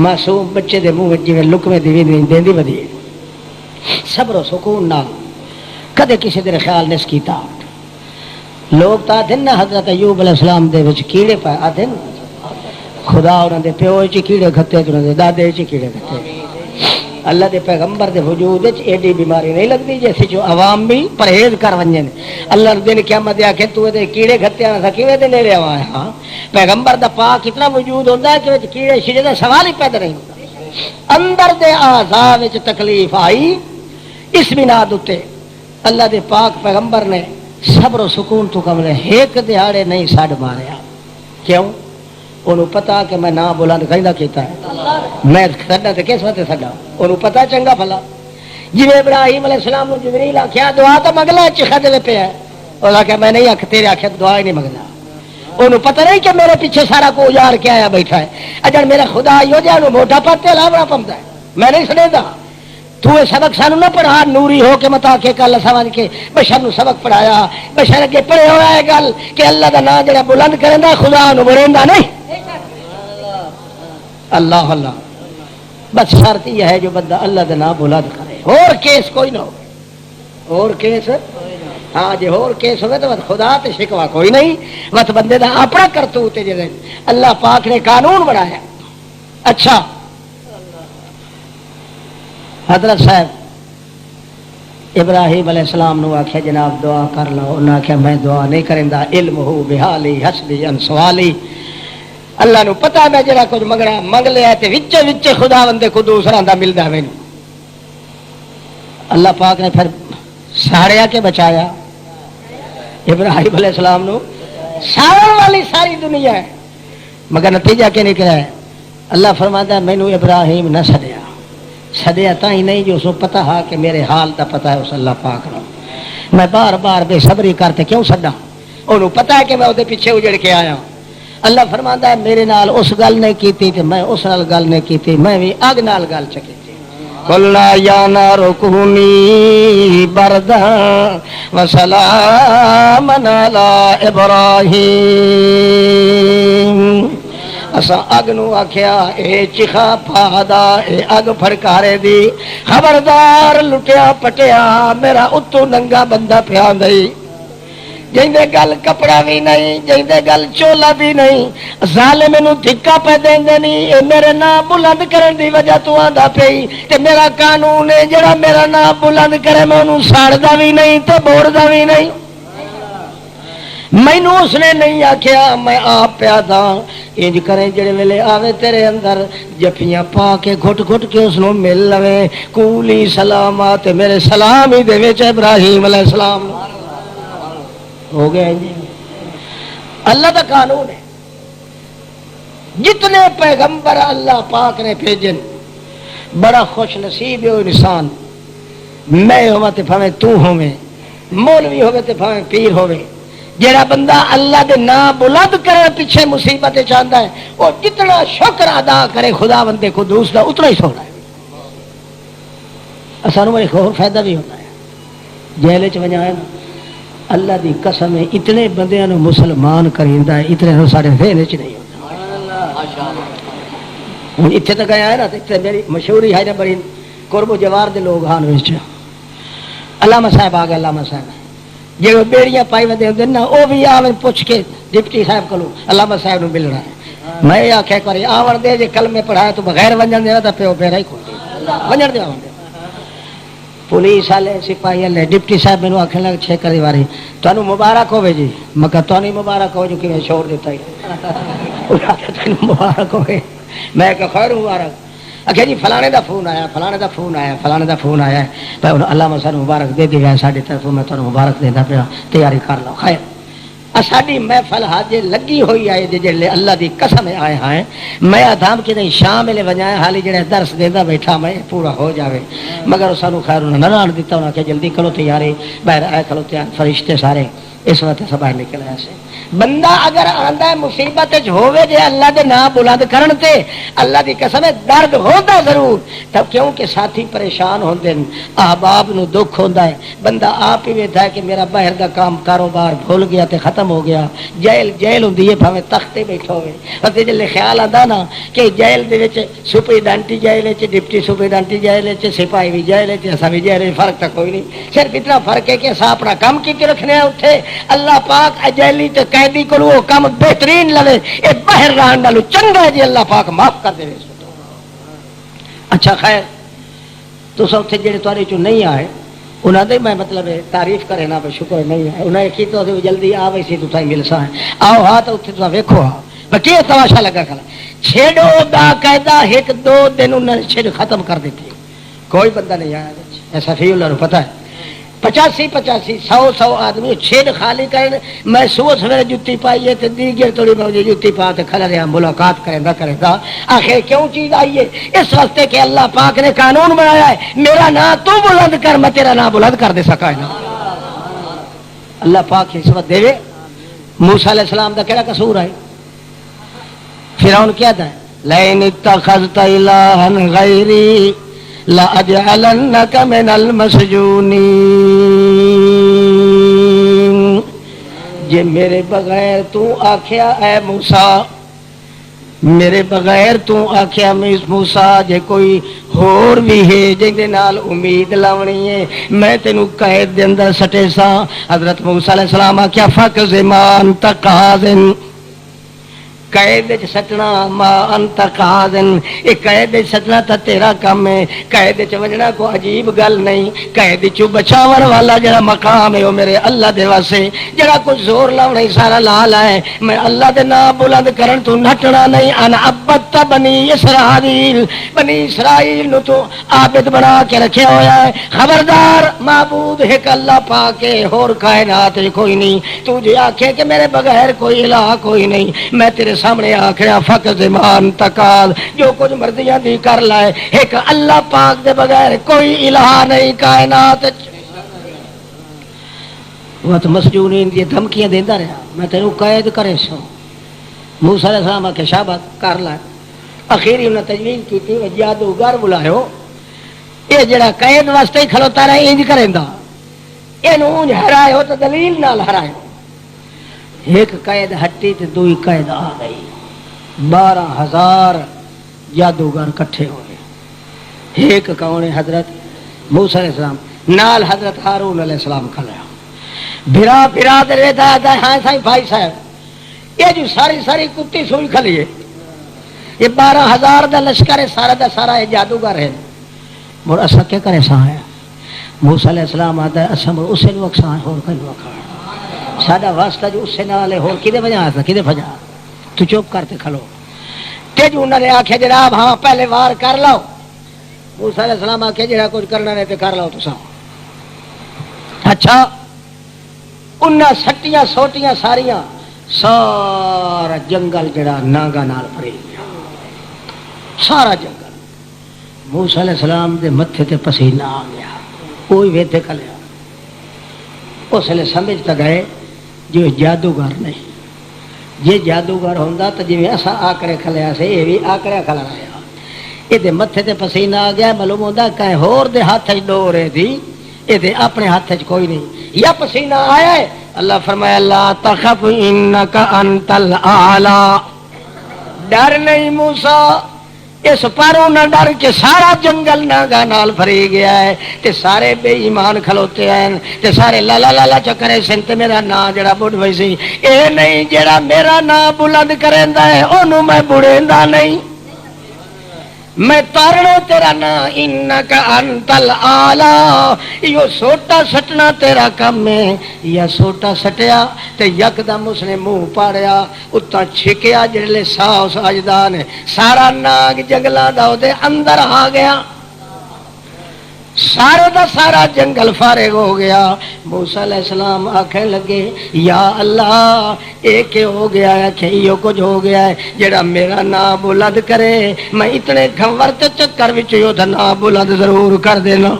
معصوم بچے دے منہ جی لکمے دینی ودی صبر و سکون نال کدے کسی دے خیال نہیں کیتا۔ لوگ تو آتے نا حضرت ایوب علیہ السلام دے وچ کیڑے پائے آتے نا، خدا انہوں دے پیو چ کیڑے کھتے انہوں دے دادے چ کیڑے کھتے، اللہ دے پیغمبر دے وجود ایڈی بیماری نہیں لگتی جیسے جو عوام بھی پرہیز کر ونجن۔ اللہ دن قیامت دے آکھے تو دے کیڑے کھتے آنا تھا کیویں دے لے آوا ہے، ہاں پیغمبر دا پاک اتنا وجود ہوتا ہے کہ وچ کیڑے شیڑے دا سوال ہی پیدا نہیں ہوتا۔ اندر دے اعضاء وچ تکلیف آئی اس بنا دے اللہ دے پاک پیغمبر نے صبر و سکون تو کم نے ایک دیہاڑے نہیں سڈ ماریا، کیوں؟ انہوں پتا کہ میں نام بلند کہیں کیتا ہے، میں سڈا تو کس وقت سڈا انہوں پتا چنگا بھلا۔ جی ابراہیم علیہ السلام نے جبریل آخیا دعا تو منگلا چیخا دے پیا، اور آخیا میں نہیں آخ تیرے آخیا دعا ہی نہیں منگنا، انہوں پتا نہیں کہ میرے پیچھے سارا کو اجاڑ کے آیا بیٹھا ہے، اجڑ میرا خدا ہو جائے انہوں موٹا پاتے لاوڑا پمتا ہے، میں نہیں سنے دا تو یہ سبق سانو نہ پڑھا نوری ہو کے متا کے کل سمجھ کے بشر نو سبق پڑھایا، بشر اگے پڑھے ہوا ہے گل کہ اللہ دا نام جڑا بلند کریندا خدا نو بریندا نہیں۔ اللہ اللہ بس شرط یہ ہے جو بندہ اللہ دا نام بلند کرے، اور کیس کوئی نہ ہو، اور کیس ہاں جی اور کیس ہوئے تو خدا تے شکوا کوئی نہیں، بس بندے دا اپنا کرتوت ہے جے اللہ پاک نے قانون بنایا۔ اچھا حضرت صاحب ابراہیم علیہ السلام نو آخیا جناب دعا کر لو، انہوں نے آخیا میں دعا نہیں کریندا، علم ہو بحالی حسبی انسوالی، اللہ نو پتا میں جڑا کچھ منگنا منگ لیا تے وچے وچے خدا بندے کو دوسرا دا ملدا مینوں۔ اللہ پاک نے پھر ساڑیا کے بچایا ابراہیم علیہ السلام نو، ساڑن والی ساری دنیا ہے، مگر نتیجہ کیا نکلا ہے؟ اللہ فرماتا ہے مینوں ابراہیم نہ سدیا، سدیا تا ہی نہیں جو اس کو پتا ہا کہ میرے حال دا پتا ہے اس اللہ پاک نو۔ میں بار بار بے صبری کرتے کیوں سدا؟ انہوں پتا ہے کہ میں وہ پیچھے اجڑ کے آیا. اللہ فرماندا ہے میرے نال اس گل نہیں کیتی تے میں اس نال گل نہیں کیتی، میں بھی اگ نال گل چکی. قلنا یا نار کونی بردا وسلاما علی ابراہیم. اسا اگ نو آخیا اے چیخا پادا اے اگ پھڑکارے دی، خبردار لٹیا پٹیا میرا اتو ننگا بندہ پیا نہیں، جیندے گل کپڑا بھی نہیں، جیندے گل چولا بھی نہیں، ظالم نو دھکا پہ دیندے نہیں. اے میرے نام بلند کرن دی وجہ تو آندا پئی تے میرا قانون ہے جڑا میرا نام بلند کرے میں انہوں ساڑدا بھی نہیں تے بوڑدا بھی نہیں. مینوں اس نے نہیں آکھیا، میں آپ پیا تھا. انج کریں جڑے ویلے آوے تیرے اندر جفیاں پا کے گھٹ گھٹ کے اس نو مل لوے، کولی سلامات میرے سلام ہی دے وچ ابراہیم علیہ السلام. ہو گیا جی. اللہ کا قانون ہے، جتنے پیغمبر اللہ پاک نے بھیجن بڑا خوش نصیب ہے وہ انسان. میں ہوا تے بھاویں تو ہوویں، مولوی ہوے تے بھاویں پیر ہوے، جڑا بندہ اللہ دے نام بلند کرنے پیچھے مصیبت چاہتا ہے وہ جتنا شکر ادا کرے خدا بندے قدوس دا اتنا ہی سونا ہے. سانوں ایک اور فائدہ بھی ہوتا ہے، جیل چ ونجا ہے نا، اللہ دی قسم ہے اتنے بندیاں نو مسلمان کریندا ہے اتنے نو سارے ذہن چ نہیں ہوتا. ہوں اتنے تک گیا ہے نا، اتنے میری مشہوری ہے نا بڑی قرب و جوار دے لوگ ہان وچ علامہ صاحب آ گئے. علامہ صاحب جی بیڑیاں پائی ودے ہوتے نا وہ بھی آ پوچھ کے ڈپٹی صاحب کو علامہ صاحب نو ملنا ہے. میں آخیا ایک بار آور دے جی کلمے پڑھایا تو بغیر ونجن دینا تو پیو پیرا ہی کھول ونجن دیا. پولیس والے سپاہی والے ڈپٹی صاحب مینو آخر لگ چھ کری واری تمہیں مبارک ہوے جی. میں کہا تو نہیں مبارک ہو جو کہ شور دیتا ہی مبارک ہوئے. میں کہ خیر مبارک. اچھا جی فلانے دا فون آیا، فلانے دا فون آیا، فلانے دا فون آیا. اللہ سانو مبارک دے دیا ساری طرف، میں تمہیں مبارک دینا پیا، تیاری کر لو. خیر ساری محفل حاجے لگی ہوئی آئے جی اللہ دی قسم آئے ہیں. میں آدھام کہ نہیں شام ویلے وجایا حالی جڑا درس دینا بیٹھا میں پورا ہو جاوے، مگر سانو خیر انہوں نے نہ دیتا انہوں نے کہ جلدی کھلو تیاری باہر آئے کھلو تیار فرشتے سارے اس وقت سے باہر نکل آیا سے. بندہ اگر آندا ہے مصیبت ہوے جے اللہ دے نام بلند کرن تے اللہ دی قسم ہے درد ہوتا ضرور تب، کیونکہ ساتھی پریشان ہوندے ہیں، احباب نو دکھ ہوندا ہے. بندہ آپ ہی ویکھدا ہے کہ میرا باہر دا کام کاروبار بھول گیا تے ختم ہو گیا. جیل ہوندی ہے بھاویں تختے بیٹھا ہوئے، تے جے خیال آندا نا کہ جیل دے وچ سپرڈنٹ جیل وچ ڈپٹی سپرڈنٹ جیل وچ سپاہی بھی جیل وچ اساں بھی جیل وچ، فرق تک کوئی نہیں. صرف اتنا فرق ہے کہ اساں اپنا کام کی رکھنے اوتھے اللہ پاک اجیلی تے قیدی کو وہ کام بہترین لوے. اے باہر رہن نالو چنگا جی اللہ پاک معاف کر دے. اچھا خیر تو اوتھے جڑے تواڈے چوں نہیں آئے انہاں دے میں مطلب تعریف کرے نا شکر نہیں ہے انہاں کی تو جلدی آ ویسی تو تھا مل سا آؤ ہاں تو اوتھے تو ویکھو بچے تماشا لگا کھلا چھیڑو باقاعدہ ایک دو دن انہوں نے چھیڑ ختم کر دیتی. کوئی بندہ نہیں آیا ایسا فی اللہ پتہ ہے 85 100 آدمی چھیڑ خالی کریں. میں صبح سویرے جتی پائی ہے دیگر تھوڑی مجھے جتی پا تو کھڑا رہا ملاقات کرے نہ کرے گا. آخر کیوں چیز آئی ہے؟ اس واسطے کہ اللہ پاک نے قانون بنایا ہے میرا نام تو بلند کر میں تیرا نام بلند کر دے سکا ہے نا. اللہ پاک نسبت دے موسیٰ علیہ السلام دا کیڑا قصور ہے؟ فرعون کیا تھا لئن اتخذت الہا غیری لَأَجْعَلَنَّكَ مِنَ الْمَسْجُونِينَ. جے میرے بغیر تو آکھیا اے موسیٰ، میرے بغیر تو آکھیا موسیٰ جے کوئی ہور بھی ہے جن دے نال امید لاونی ہے میں تینوں قید دے اندر سٹے سا. حضرت موسیٰ علیہ السلام آکھیا فَقْضِ مَا أَنْتَ قَاضٍ. قید سٹنا ما انت قاضٍ، یہ قید سٹنا تا تیرا کام ہے. قید وجنا کو عجیب گل نہیں. قید چو بچاون والا جڑا مقام ہے وہ میرے اللہ دے واسطے جڑا کچھ زور لاؤ نہیں سارا لا لائے. میں اللہ دے نام بلند کرن تو نٹنا نہیں. انا عبدت بنی اسرائیل، بنی اسرائیل نو تو عابد بنا کے رکھیا ہویا ہے. خبردار معبود ایک اللہ پاک ہے، اور کائنات کوئی نہیں. تو جے آکھے کہ میرے بغیر کوئی الہ کوئی نہیں، میں تیرے سامنے آخرا فقط زمان تکال جو کچھ مرضیاں دی کر لائے. ایک اللہ پاک دے بغیر کوئی الہ نہیں کائنات. وہ تو مسجونین دی دھمکیاں دیندا رہا، میں تینوں قید کرے سو. موسیٰ علیہ السلام آکھے شاباش کر لے. اخیری انہیں تجویز کی تھی جادوگر بلاؤ، یہ جڑا قید واسطے ہی کھلوتا رہے انج کریندا، اینو اونج ہرائے ہو تو دلیل نال ہرائے ہو. ایک قید ہٹی تے دوئی قید آ گئی. 12,000 جادوگر کٹھے ہو گئے. ایک کون حضرت موسیٰ علیہ السلام نال حضرت ہارون علیہ السلام کھلیا. بھرا بھرا دے رہتا ہے ہاں سائیں بھائی صاحب یہ جو ساری کتی سوئی کھلی ہے، یہ 12,000 دا لشکر ہے، سارا دا سارا یہ جادوگر ہے. مر اسا کیا کرے سا ہے؟ موسیٰ علیہ السلام آتا ہے اسا مر اسے لوگ سا ہے اور کئی لوگ ساڈا واسطہ جو اسے نال ہے اور کدے وجہ آتا کدے بجا تو چپ کرتے کھلو. تے جو انہوں نے آکھے جناب ہاں پہلے وار کر لو. موسیٰ علیہ السلام آکھے جڑا کچھ کرنا ہے تے کر لو تساں. اچھا انہاں سٹیاں سوٹیاں ساریاں سارا جنگل جڑا ناگا نال بھری گیا، سارا جنگل. موسیٰ علیہ السلام دے متھے تے پسینہ آ گیا، کوئی ویتے کلیا. اس لیے سمجھتا گئے جو جادوگر نہیں، یہ جادوگر ہوندا تو جی اسا آکڑے کھلیا سے یہ بھی آکڑیا کھلا رہا. یہ متھے تے پسینہ آ گیا، معلوم ہوتا کہیں ہور دے ہاتھ ڈور ہے تھی، یہ اپنے ہاتھ کوئی نہیں. یا پسینہ آیا ہے. اللہ فرمایا لا تخف انک انت الاعلی، ڈر نہیں موسیٰ اس پاروں نہ ڈر کے سارا جنگل ناگا نال بھری گیا ہے تے سارے بے ایمان کھلوتے ہیں تے سارے لالا لالا چکرے سنت میرا نا جڑا بڑھ وئی سی اے نہیں جڑا میرا نا بلند کریندا ہے اونوں میں بڑھیندا نہیں، میں تارنا تیرا نا انک انت الاعلی. یہ سوٹا سٹنا تیرا کم ہے، یا سوٹا سٹیا تے یکدم اس نے منہ پاڑیا اتا چھکیا جڑے ساؤ ساجدان سارا ناگ جنگلاں دا او دے اندر آ گیا، سارے دا سارا جنگل فارغ ہو گیا. موسیٰ علیہ السلام آکھیں لگے یا اللہ اے کہ ہو گیا ہے کہ یہ کچھ ہو گیا ہے جڑا میرا نام بلند کرے میں اتنے گھنور تے چکر وچ یہ نام بلند ضرور کر دینا.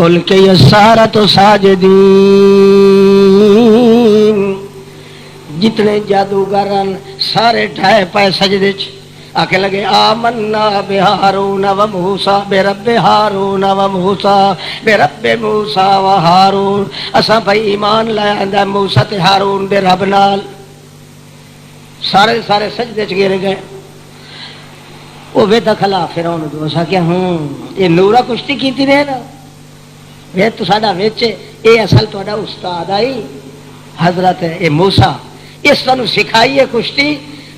الکی السحرۃ ساجدین، جتنے جادوگرن سارے ٹھائے پائے سجدے چ آکھے لگے آمنا بہارون و موسیٰ برب ہارون و موسیٰ برب موسیٰ و ہارون. اساں بھائی ایمان لائے اندر موسیٰ تے ہارون دے رب نال. سارے سارے سجدے چ گرے گئے. وہ وے دخلا فرعون جو اسا کہ یہ نورا کشتی کیتی رہے نا وے تو ساڈا وچ اے اصل تہاڈا استاد آئی حضرت اے موسیٰ اس تانوں سکھائی ہے کشتی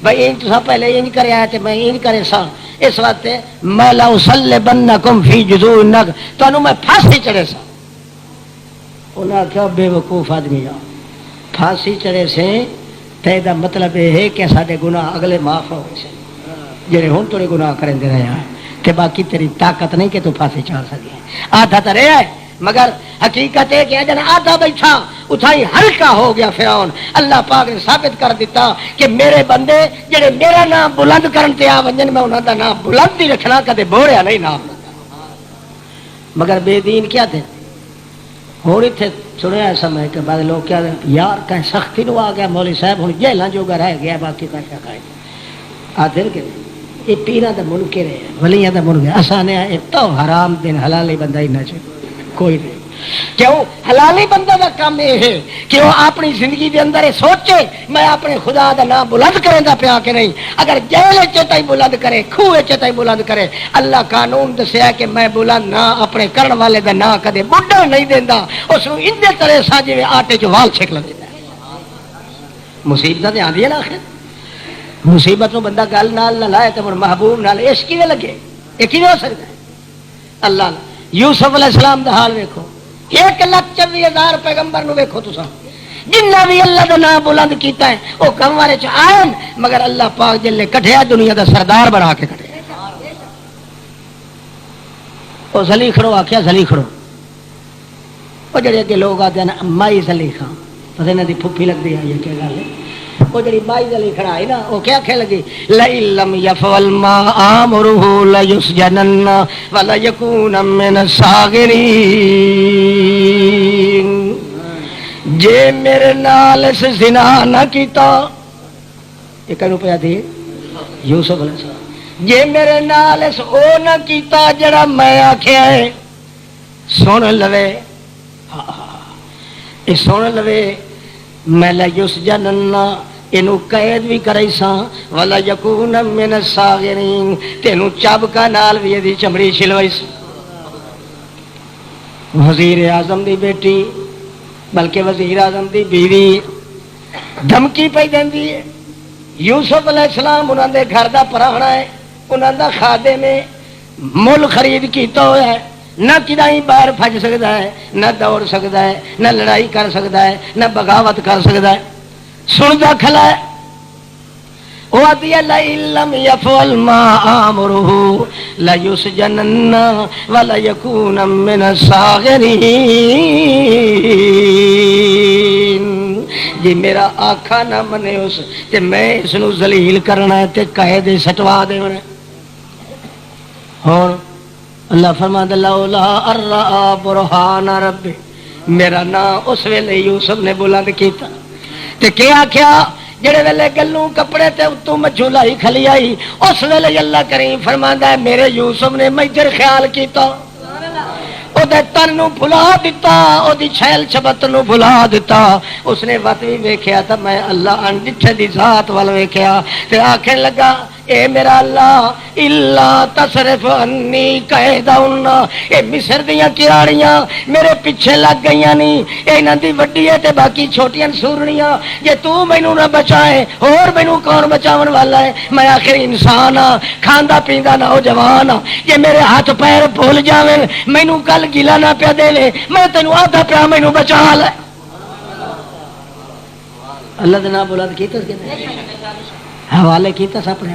بھائی ان تو پہلے ان کرے آئے تھے میں ان کرے سا اس وقت میں لا اسلبنکم فی جذوع النخل تانوں میں پھانسی چڑھے سا. انہاں کیا بے وقوف آدمی آ پھانسی چڑھے سے تے دا مطلب یہ ہے کہ سارے گناہ اگلے معاف ہو گئے جڑے ہن تھوڑے گناہ کریں دے رہے ہیں کہ باقی تیری طاقت نہیں کہ تو پھانسی چڑھ سکے. آدھا تو رہا ہے مگر حقیقت ہے کہ جنا آدھا بیٹھا اتھائی ہلکا ہو گیا فرعون. اللہ پاک نے ثابت کر دیتا کہ میرے بندے جڑے میرا نام بلند کرن تے آ ونجن میں انہاں دا نام بلند ہی رکھنا کدے بوڑیا نہیں نام. مگر بے دین کیا تھے ہوں اتنے سنیا سمے کے بعد لوگ کیا یار کہیں سختی نو آ گیا مولوی صاحب ہوں جیلاں جو رہ گیا باقی کا کیا کھائے آدھر کے یہ پیرا دا منکر ہے ولیاں دا منکر آسان ہے تو حرام دن حلالی بندہ ہی نہ چاہیے کوئی نہیں. کیوں حلالی بندہ دا کام یہ ہے کہ وہ اپنی زندگی دے اندر سوچے میں اپنے خدا دا نام بلند کریں دا پیا کہ نہیں. اگر جیل چتائی بلند کرے خوہ چتائی بلند کرے اللہ قانون دسیا کہ میں بلند نہ اپنے کرن والے دا نام کدے بڈھا نہیں دیندا اس نو اندے طرح سا جویں آٹے چ وال چھک لیندا. مصیبت تے آندی ہے نا آخر مصیبت نو بندہ گل نال نہ لائے تے محبوب نال عشق کیویں لگے یہ کیویں ہو سکدا ہے. اللہ یوسف علیہ السلام دا حال ویکھو 1,24,000 پیغمبر نو ویکھو تساں جنہ بھی اللہ دا نام بلند کیتا ہے وہ کنوارے چ آئن مگر اللہ پاک جلے کٹھیا دنیا دا سردار بنا کے کٹھیا. وہ زلیخڑو آخیا زلیخڑو وہ جڑے اگے لوگ آتے ہیں مائی زلیخا پتہ انہاں دی پھپھی لگدی ہے یہ کیا گل ہے. وہ جڑی مائی زلیخڑا ہے نا وہ کیا کہہ لگی لَئِلَّمْ يَفْعَلْ مَا آمُرُهُ لَيُسْجَنَنَّ وَلَيَكُونَ مِنَ الصَّاغِرِينَ. جے میرے نال اس زنا نہ کیتا، یہ کہنو پیا تھی یوسف علیہ السلام، جے میرے نال اس او نہ کیتا جڑا میں آکھیا ہے، سن لوے یہ سن لوے، میں لیس جننا اینو قید بھی کرائی سا ولا یکون من الصاغرین، تینو چابکا نال بھی یہ چمڑی چھلوائی سا۔ وزیر اعظم دی بیٹی بلکہ وزیر اعظم دی بیوی دھمکی پہ دیندی ہے، یوسف علیہ السلام انہوں دے گھر دا پراہنا ہے، انہوں دا خادم میں مل خرید کیتا ہوا ہے، نہ کدائیں باہر پھج سکتا ہے، نہ دوڑ سکتا ہے، نہ لڑائی کر سکتا ہے، نہ بغاوت کر سکتا ہے، سنتا کھلا ہے۔ وَأَطِيَ لَئِن لَّمْ يَفْعَلْ مَا آمُرُهُ لَيُسْجَنَنَّ وَلَيَكُونًا مِّنَ الصَّاغِرِينَ، جی میرا آقا نہ منے اس تے میں اس نو ذلیل کرنا ہے تے قید سٹوا دینا۔ اور اللہ فرماتا لولا ارآ برہان ربی، میرا نام اس ویلے یوسف نے بلند کیتا تے کیا کیا جڑے ویلے گلوں کپڑے تے اتوں مچھو لائی کھلی آئی، اس ویلے اللہ کریم فرماندا ہے میرے یوسف نے میجر خیال کیتا، او دے تن نو بھلا دیتا، او دی چھیل چھبت نو بھلا دیتا، اس نے وقت بھی ویکھیا تا میں اللہ ان ڈٹھے دی ذات وال ویکھیا تے آکھن لگا اے میرا اللہ الا تصرف انی قیدہن، اے مصر دیاں کراڑیاں میرے پیچھے لگ گئیاں نہیں، اے انہاں دی وڈی ہے تے باقی چھوٹیاں سورنیاں، جے تو مینوں نہ بچائے اور مینوں کون بچاون والا ہے؟ میں آخر انسان ہاں، کھاندا پیندا نوجوان ہاں، جے میرے ہاتھ پیر بھول جاویں مینوں کل گلا نہ پیا دے میں تینوں آدھا پیا مینوں بچا لے۔ اللہ دے نام بلند کیتا حوالے کیتا اپنے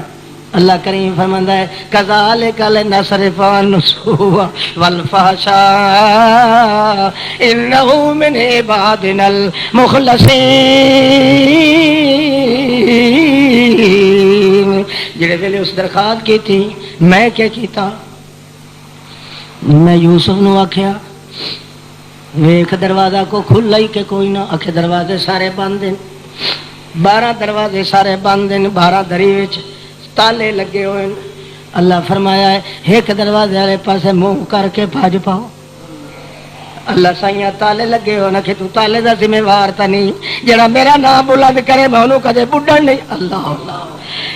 اللہ کریم فرماندا ہے کذالک لنصرف عنہ السوء والفحشاء انہ من عبادنا المخلصین، جڑے ویلے اس درخواست کی تھی میں کیا کیتا، میں یوسف نو آکھیا ویکھ دروازہ کو کھلا ہی کہ کوئی نہ، آکھے دروازے سارے بند ہیں، 12 دروازے سارے بند ہیں، 12 دری وچ تالے لگے ہوئے، اللہ فرمایا ہے ایک دروازے والے پاسے منہ کر کے بھاج پاؤ، اللہ سائیاں تالے لگے ہو نہ کہ تو تالے دا ذمہ وار تا نہیں، جڑا میرا نام بلند کرے میں انہوں کدے بڈن نہیں، اللہ اللہ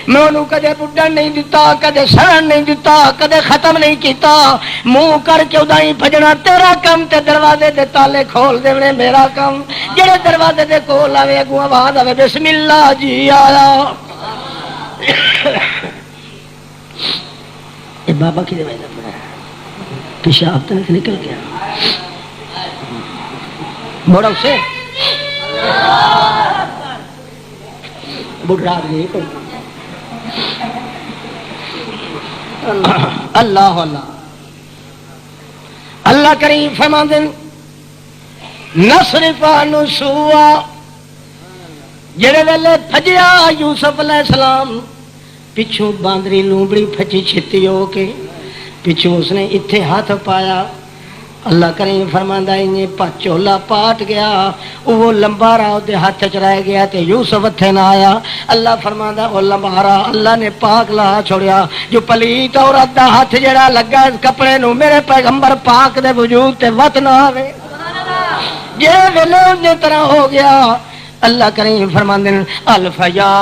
میں انہوں کدے بڈن نہیں دیتا، کدے سڑن نہیں دیتا، کدے ختم نہیں کیتا، منہ کر کے ادائیں بھجنا تیرا کم تے دروازے دے تالے کھول دیونے میرا کم، جڑے دروازے دے کھول آوے اگوں آواز آوے بسم اللہ جی آیا۔ یہ بابا کی روایت پڑھا پیشاب تو نکل گیا بڑا اسے بڑھا گئی اللہ اللہ اللہ کریم فرماندے نصرف عنہ السوء، جڑے ویلے پھجیا یوسف علیہ السلام پچھوں باندری لومبڑی پھچی چھتی ہو کے پچھوں اس نے اتھے ہاتھ پایا، اللہ کریم فرماندا انہیں چولا پاٹ گیا، وہ لمبارا دے ہاتھ چ رہ گیا تے یوسف ہتھے نہ آیا، اللہ فرماندا وہ لمبارا اللہ نے پاک لا چھوڑیا، جو پلیت عورت دا ہاتھ جڑا لگا اس کپڑے نو میرے پیغمبر پاک دے وجود تے وت نہ آوے، جے ویلے انجے طرح ہو گیا، اللہ کریم فرماندے الف یا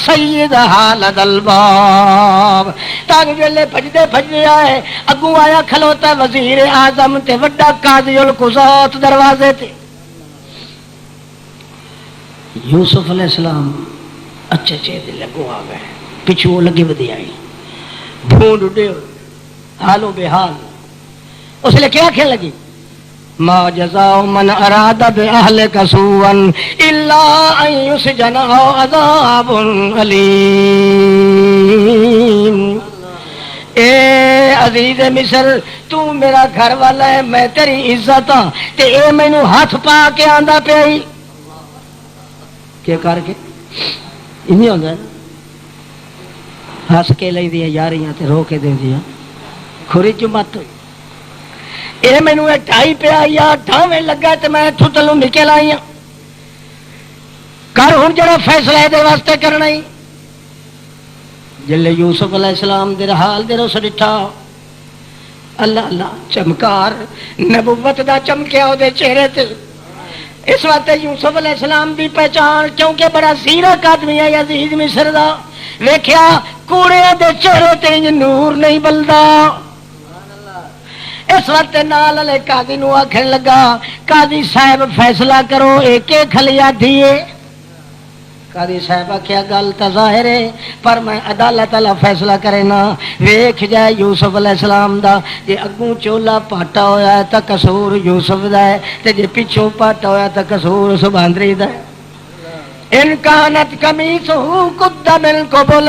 سید حالد الباب، تاک ویلے بھجدے بھجدے آئے اگوں آیا کھلوتا وزیر اعظم تے وڈا قاضی القضات دروازے تے، یوسف علیہ السلام اچھے دے لگو آ گئے، پچھو لگی ودی آئی بھونڈ اڈے حالوں بے حال، اس لئے کیا کھیل لگی ما جزاء من اراد باهلك سوءا الا ان يسجن او عذاب الیم، اے عزیز مصر تو میرا گھر والا ہے، میں تیری عزت ہاں تے اے مینوں ہاتھ پا کے آندا پئی کیا کر کے انہی ہوندا ہے ہس کے لئی دی یاریاں تے رو کے دے دیا کھری جو مت یہ مینو 28 پیا یا 28 لگا تو میں اتوں تلوں نکل آئی ہوں کر ہوں جڑا فیصلہ یہ واسطے کرنا ہی جلے یوسف علیہ السلام دے حال دے روس ڈٹھا اللہ اللہ چمکار نبوت دا چمکیا وہ چہرے تے اس واسطے یوسف علیہ السلام دی پہچان کیونکہ بڑا زیرک آدمی ہے عزیز مصر دا ویکھیا کوڑے دے چہرے تے نور نہیں بلدا اس وقت نال والے قاضی نو آکھن لگا قاضی صاحب فیصلہ کرو ایک کھلیا دیے قاضی صاحب آخیا گل تو ظاہر ہے پر میں عدالت والا فیصلہ کرے نا ویکھ جائے یوسف علیہ السلام دا جے اگوں چولا پاٹا ہویا ہے تو قصور یوسف دا ہے تے جے پچھوں پاٹا ہویا تو قصور سباندری دا ہے ان کانت قمیصہ قد من قبل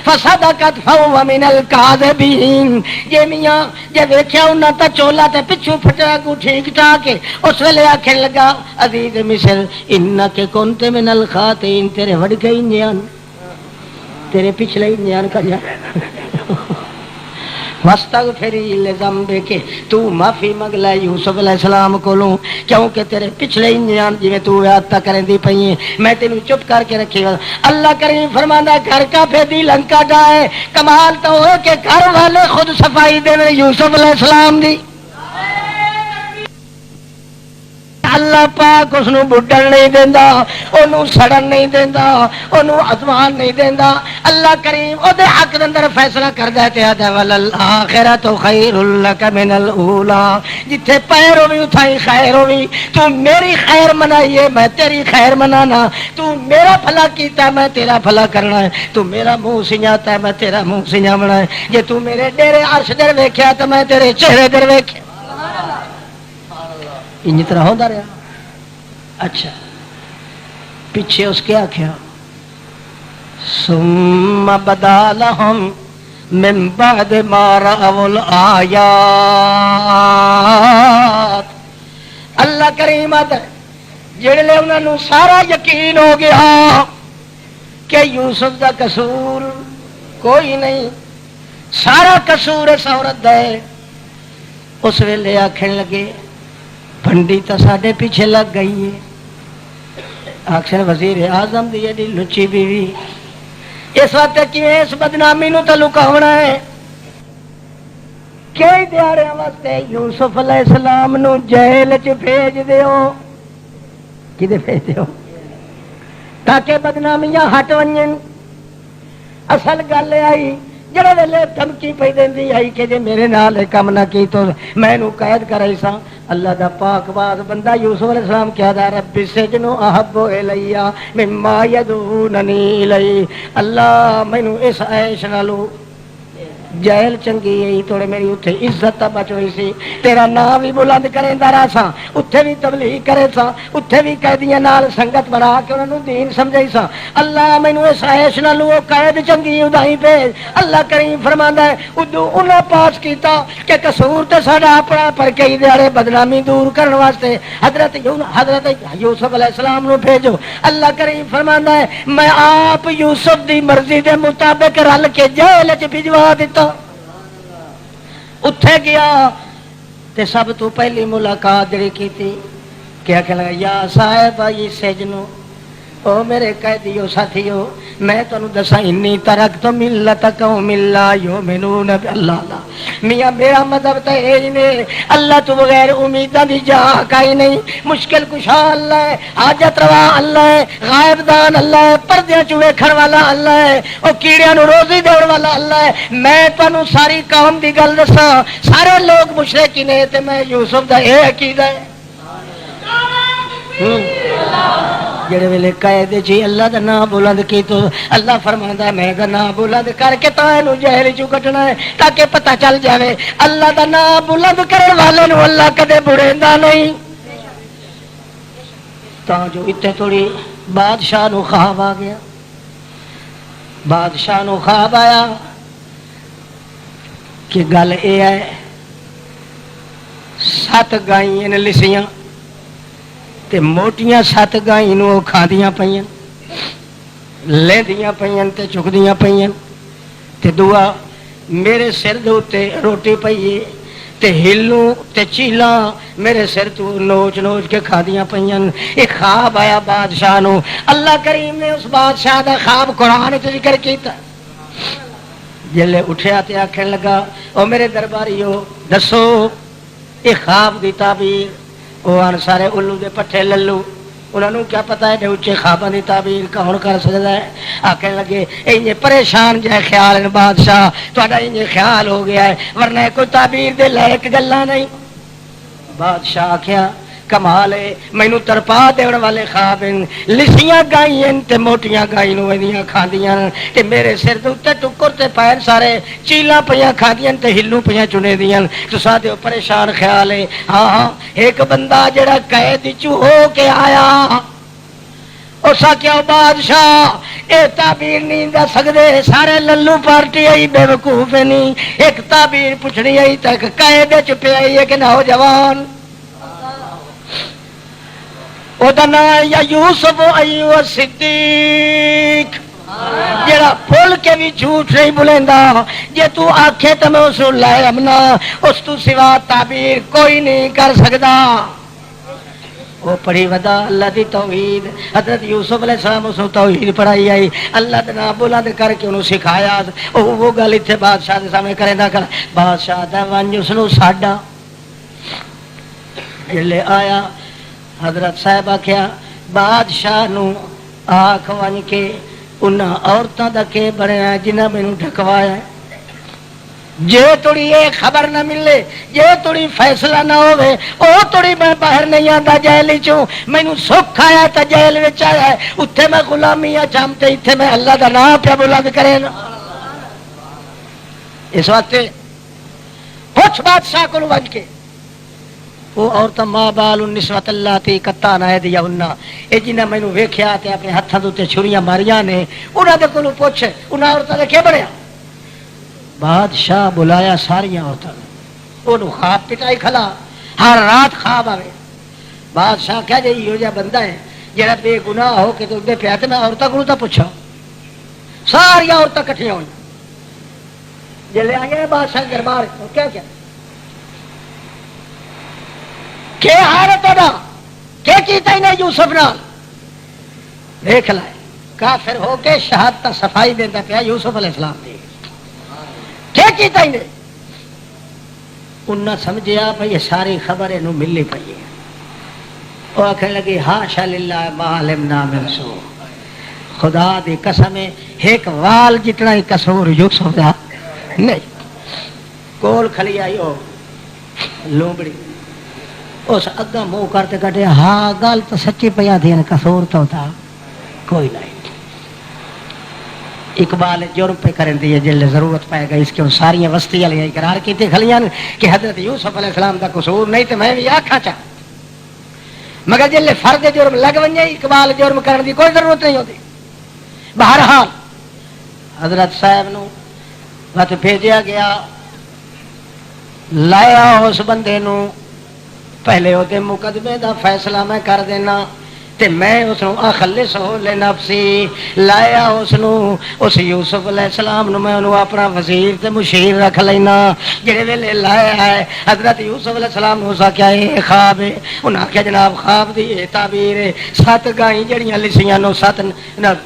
فصدقت فهو من الكاذبین جے میاں جے ویکھیا انہاں تا چولا تے پچھوں پھٹا کو ٹھیک ٹھاک اس ویلے آکھن لگا عزیز مصر انک کنت من الخاطئین تیرے وڑ گئی نیان تیرے پچھلے نیان کا جا واستغفری لذنبک تو معافی منگ لے یوسف علیہ السلام کولوں کیونکہ تیرے پچھلے انجان جویں تو عادت کرندی پئی میں تینوں چپ کر کے رکھی اللہ کریم فرماندا گھر کا پھیدی لنکا ڈائے کمال تو ہے کہ گھر والے خود صفائی دے یوسف علیہ السلام دی اللہ پاک اس نو بڈن نہیں دیندا اونوں سڑن نہیں دیندا اونوں ازمان نہیں دیندا اللہ کریم او دے حق دے اندر فیصلہ کردا ہے تے آدا والآخرۃ خیر لک من الاولی جتھے پیر ہووی اتھائی خیر ہووی تو میری خیر منائی ہے میں تیری خیر منانا تو میرا بھلا کیتا میں تیرا بھلا کرنا ہے تو میرا منہ سنجاتا ہے میں تیرا منہ سنجاونا ہے جے تو میرے ڈیرے عرش در ویکھیا تو میں تیرے چہرے در ویکھیا ان طرح ہوتا رہا اچھا پیچھے اس کے آخیا ثم بدا لهم من بعد ما رأوا الآیات اللہ کریم آتا جڑے انہوں نے سارا یقین ہو گیا کہ یوسف دا قصور کوئی نہیں سارا قصور اس عورت ہے اس ویلے آکھن لگے بھنڈی تو ساڈے پیچھے لگ گئی ہے آخر وزیر اعظم دی ایڈی لچی بیوی اس وقت کیویں اس بدنامی نو تے لکاونا ہے کئی دیہڑیاں واسطے یوسف علیہ السلام نو جیل چ بھیج دیو کدے بھیج دیو تاکہ بدنامیاں ہٹ ونجن اصل گل آئی جڑے ویلے دھمکی پئی دیندی آئی کہ جے میرے نال کم نہ کی تو میں نو قید کرائی سا اللہ دا پاک باز بندہ یوسف علیہ السلام کیا دا رب السجن احب الی مما یدعوننی الی اللہ مینوں اس عیش نالو جیل چنگی ہے تھوڑے میری اتنے عزت بچ ہوئی سی تیرا نام بھی بلند کریندا رہا سا اتنے بھی تبلیغ کرے سا اتنے بھی قیدیاں نال سنگت بنا کے انہوں نے دین سمجھائی سا اللہ مینوں اس عیش نالوں قید چنگی ادائی بھیج اللہ کریم فرماندا ہے ادو انہاں پاس کیتا کہ قصور تے ساڈا اپنا پر کئی دیہڑے بدنامی دور کرن واسطے حضرت یوسف علیہ السلام نو بھیجو اللہ کریم فرماندا ہے میں آپ یوسف دی مرضی دے مطابق رل کے جیل وچ بھجوا دتا اٹھے گیا تے سب تو پہلی ملاقات جڑی کی تھی کیا کہ لگا یا صاحب آئی سجنو او میرے قیدیو ساتھیو میں تانوں دساں انی ترکت ملت قوم لا یؤمنون باللہ میاں میرا مذہب تے اے نے اللہ تو بغیر امیداں دی جہاں کائی نہیں مشکل کشا اللہ ہے حاجت روا اللہ ہے غائب دان اللہ ہے پردیاں چ ویکھن والا اللہ ہے او کیڑیاں نو روزی دیون والا اللہ ہے میں تانوں ساری قوم دی گل دساں سارے لوگ مشرک نے تے میں یوسف دا اے عقیدہ ہے جڑے ویلے قید جی اللہ دا نام بلند کی تو اللہ فرماندا ہے میں دا نام بلند کر کے تانوں جہل چوں کٹنا ہے تاکہ پتہ چل جاوے اللہ دا نام بلند کرن والے نو اللہ کدے بڑیندا نہیں تا جو اتنے تھوڑی بادشاہ نو خواب آ گیا بادشاہ نو خواب آیا کہ گل اے ہے 7 گائیں نے لسیاں تے موٹیاں 7 گائیں نو کھاندیاں پئیاں لیندیاں پئیاں تے چکدیاں پئیاں تے دعا میرے سر دے اوتے روٹی پئی تے تے ہلوں تے چیلاں میرے سر تو نوچ نوچ کے کھادیاں پئیاں. ایک خواب آیا بادشاہ نو. اللہ کریم نے اس بادشاہ دا خواب قرآن وچ ذکر کیتا. جلے اٹھیا تے آکھن لگا او میرے درباریو دسو یہ خواب دی تعبیر. وہ آن سارے الو دے پٹھے للو انہوں نے کیا پتا ہے اچے خواباں دی تعبیر کون کر سکتا ہے. آکھن لگے یہ پریشان جائے خیال ہے بادشاہ تہاڈا یہ خیال ہو گیا ہے ورنہ کوئی تعبیر دے لائق گلاں نہیں. بادشاہ آکھیا کمال ہے مینوں ترپا دیون والے خواب لسیاں گائیں تے موٹیاں گائیں نو ایدیاں کھاندیاں تے میرے سر دے اوتے ٹکر تے پیر سارے چیلاں پیاں کھاندیاں تے ہلوں پیاں چنے دیاں. تساں تے پریشان خیال ہے. ہاں ایک بندہ جڑا قید وچ ہو کے آیا اس کیا بادشاہ اے تعبیر نہیں دس سکدے سارے للو پارٹی آئی بے وقوف نہیں. ایک تعبیر پوچھنی آئی تک قید وچ پیا ایک نوجوان او دا نام یا یوسف ایوب صدیق جڑا بول کے بھی جھوٹ نہیں بولیندا. جے تو آکھے تے میں اس لائے امنا اس تو سوا تعبیر کوئی نہیں کر سکدا. وہ پڑھی ودا اللہ دی توحید. حضرت یوسف علیہ السلام اس توحید پڑھائی آئی. اللہ دا نام بلند کر کے انہوں سکھایا. وہ گل اتنے بادشاہ کے سامنے کرے نہ کر. بادشاہ دا ونج اس نو ساڈا جلے آیا حضرت صاحب آخیا بادشاہ نو آکھ ون کے انہاں عورتاں دا کے بنیا جنہاں مینوں ڈھکوایا. جے تھوڑی یہ خبر نہ ملے جے تھوڑی فیصلہ نہ ہوئے او تھوڑی میں باہر نہیں آتا جیل چوں. مینوں سکھ آیا تو جیل وچ آیا ہے اتنے میں غلامی چمتے اتنے میں اللہ دا نام پہ بلند کرے نا. اس واسطے پوچھ بادشاہ کو ون کے وہ عورتاں ماں بال النسوۃ اللاتی قطعن ایدیہن اے جنہاں مینوں ویکھیا تے اپنے ہتھاں دے تے چھریاں ماریاں نے انہاں دے کولوں پوچھ انہاں عورتاں دے کی بنیا. بادشاہ بلایا ساری عورتوں نے خواب پٹائی کھلا ہر رات خواب آئے. بادشاہ کہہ جی یہ جا بندہ ہے جہاں بے گناہ ہو کے تو پیا تو میں عورتوں کو تو پوچھا. ساری عورتیں کٹھیاں ہوئی جلے آئے بادشاہ دربار کیا کیا حالت ہونا کیا کیتا ہی نہیں یوسف نال دیکھ لائے. کافر ہو کے شہادت صفائی دینا پیا یوسف علیہ السلام دی. کیا کیتا ہی نہیں انہاں سمجھیا بھئی یہ ساری خبر انہوں ملنی پئی ہے. وہ آخر لگی ہاشا للہ ما علمنا من سوء. خدا دی قسم ایک وال جتنا ہی قصور یوسف دا نہیں. کول کھلی آئی ہو لومڑی اس اگا منہ کرتے کٹے ہاں گل تو سچی پیا تھی قصور تو تھا کوئی نہیں. اقبال جرم پہ کریں دی جلے ضرورت پائے گا اس کے ساری وسطی والی اقرار کیتے کھلیاں کہ حضرت یوسف علیہ السلام کا قصور نہیں تو میں بھی آکھا چاہ مگر جلے فرد جرم لگ ونجے اقبال جرم کرنے دی کوئی ضرورت نہیں ہوتی. بہرحال حضرت صاحب نو وقت بھیجیا گیا لایا اس بندے نو پہلے ہوتے مقدمے دا فیصلہ میں کر دینا تے میں اس نو اخلص ہو لنفسی لایا اس یوسف علیہ السلام نو میں انہوں اپنا وزیر تے مشیر رکھ لینا. جڑے ویلے لایا ہے حضرت یوسف علیہ السلام نو سا کیا یہ خواب ہے. انہاں آخیا جناب خواب دی یہ تعبیر ہے 7 گائیں جڑیاں لسیاں نو 7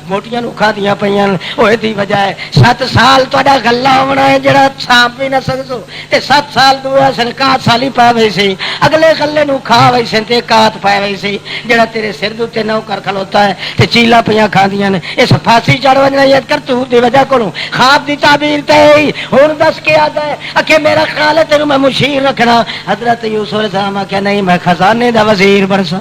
موٹیاں نو کھادیاں پیاں وہ دی وجہ ہے 7 سال تہاڈا گلا ہونا ہے جڑا سانپ بھی نہ سکسو تے 7 سال دویا سرکات سالی پا وئی سی اگلے گلے نو کھا وئی سی تے کات پا وئی سی جڑا تیرے سر تے نو کر کھلوتا ہے تے چیلا پیاں کھاندیاں نے اس پھانسی چڑھ وجنا یہ کرتوت دی وجہ کولوں خواب دی تعبیر تے ہن دس کے آتا ہے کہ میرا خیال ہے تینوں میں مشیر رکھنا. حضرت یوسف علیہ السلام کہ نہیں میں خزانے دا وزیر بنسا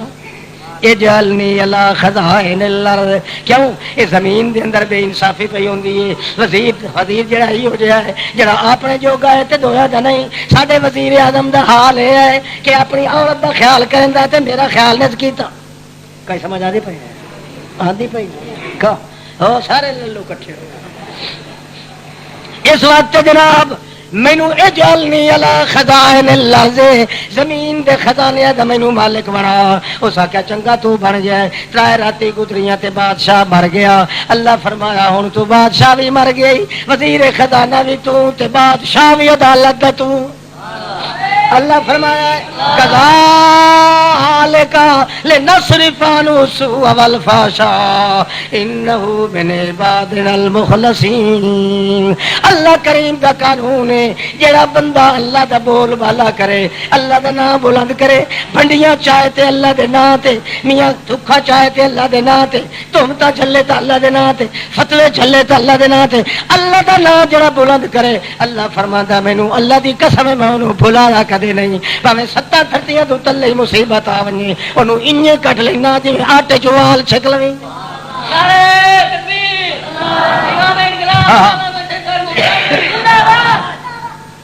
اجعلنی علی خزائن الارض. کیوں یہ زمین دے اندر بے انصافی پئی ہوندی ہے. وزیر جڑا ہی ہو جائے ہے جڑا اپنے جوگا ہے تے دویا دا نہیں. ساڈے وزیر اعظم دا حال یہ ہے کہ اپنی عورت دا خیال کریندا تے میرا خیال نہیں کیتا. کئی سمجھ آتی پئی آتی پئی سارے للو کٹھے ہو. اس وقت جناب مینو اجعلنی علی خزائن الارض زمین دے خزانے دا مینو مالک بنا. اس آخیا چنگا تو بن جائے. 3 راتی گزریاں تے بادشاہ مر گیا. اللہ فرمایا ہن تو بادشاہ بھی مر گئی وزیر خزانہ بھی تو تے بادشاہ بھی عدالت دا تو. اللہ فرمایا کذالک لنصرف عنہ السوء والفحشاء انہ من عبادنا المخلصین۔ اللہ کریم دا قانون ہے جڑا بندہ اللہ دا بول بالا کرے، اللہ دا نام بلند کرے، بنڈیاں چاہے تے اللہ دے نام تے، میاں دکھا چاہے تے اللہ دے نام تے، تہمتا چلے تے اللہ دے نام تے، فتوے چلے تے اللہ دے نام تے، اللہ دا نام جڑا بلند کرے، اللہ فرماندا مینوں اللہ دی قسم ہے میں انہوں بھلایا کدے نہیں، بھاویں 7 دھرتیاں تو تلے مصیبت آ ونجے انہوں انجے کٹ لینا جویں آٹے چ وال چھک لویں۔ نعرہ تکبیر، امام انقلاب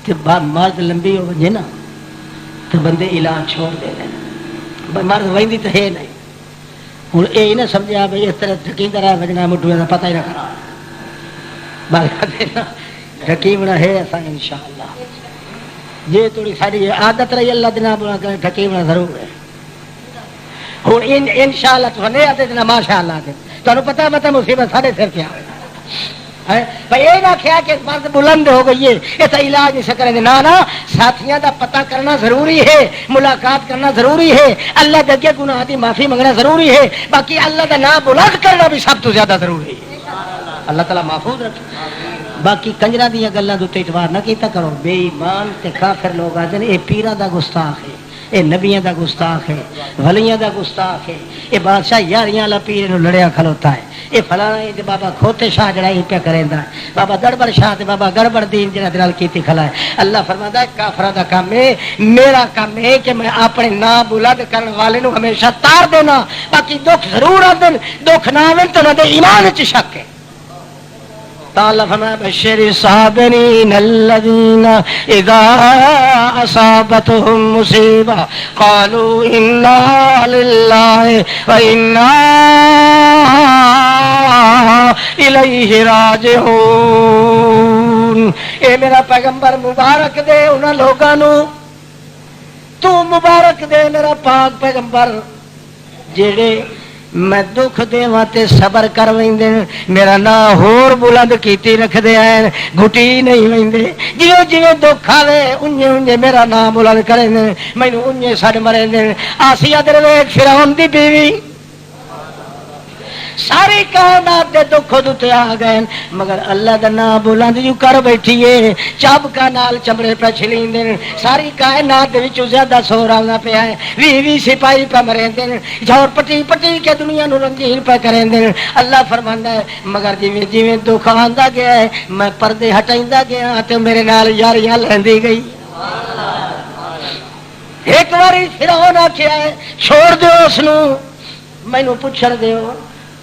تے مرد لمبی ہو ونجے نا تو بندے علاج چھوڑ دے دیں، مرد ویندی تو ہے نہیں، ہوں یہ نہ سمجھا بھائی اس طرح ٹھکیندہ رہا وجنا مٹھوے کا پتہ ہی نہ کرا بات ٹھکیمنا ہے ایسا انشاءاللہ جی تھوڑی ساری عادت رہی اللہ دن بنا کر ٹھکیمنا ضرور ہے۔ ہوں انشاءاللہ تو نہیں آتے دینا ماشاء اللہ آتے تمہیں پتا مت مصیبت سارے سر پہ بھائی یہ نہ کیا کہ مرد بلند ہو گئی ہے یہ تو علاج نہیں سکیں گے نہ ساتھیاں دا پتہ کرنا ضروری ہے، ملاقات کرنا ضروری ہے، اللہ دے اگے گناہ دی معافی منگنا ضروری ہے، باقی اللہ دا نام بلند کرنا بھی سب تو زیادہ ضروری ہے۔ اللہ تعالیٰ محفوظ رکھے۔ باقی کنجرا دیا گلوں کے اعتبار نہ کیتا کرو، بے ایمان تے کافر لوگ آتے ہیں یہ پیراں دا گستاخ ہے، یہ نبیاں دا گستاخ ہے، ولیاں دا گستاخ ہے، یہ بادشاہ یاریاں والا پیر نو لڑیا کھلوتا ہے، یہ فلانا ہے بابا کھوتے شاہ جڑا ہی پیا کریندا ہے، بابا گڑبڑ شاہ تے بابا گڑبڑ دین جڑا دلال کیتی کھلا ہے۔ اللہ فرماتا ہے کافراں دا کام ہے، میرا کام ہے کہ میں اپنے نام بلند کرن والے نو ہمیشہ تار دینا، باقی دکھ ضرور آندے، دکھ نہ آویں تے انہاں دے ایمان وچ شک ہے۔ تعالی فرمایا بشر الصابرین الذین اذا اصابتهم مصیبہ قالوا انا للہ وانا الیہ راجعون۔ اے میرا پیغمبر مبارک دے انہاں لوگاں نو، تو مبارک دے میرا پاک پیغمبر جڑے میں دکھ دیواں تے صبر کر ویندے، میرا نام ہور بلند کیتی رکھدے ہیں، گھٹی نہیں ویندے، جیوں جیوں دکھ آوے انجے انجے میرا نام بلند کریندے، مینوں انجے سڈ مریندے۔ آسیہ درویش فرعون دی بیوی ساری کائنات دے دکھ دتے آ گئے مگر اللہ دا نام بلند جو کر بیٹھی ہے، چابکا نال چمڑے پہ چھلیندے، ساری کائنات دے وچوں زیادہ سور آنا پیا ہے، 20 سپاہی پہ مریندے، جھور پٹی پٹی کے دنیا نو رنگین پہ کریندے۔ اللہ فرماندا ہے مگر جویں جویں دکھ آندا گیا ہے میں پردے ہٹائندا گیا تے میرے نال یاریاں لیندی گئی۔ ایک باری فرعون آکھیا ہے چھوڑ دیو اس نو، مینوں پوچھن دیو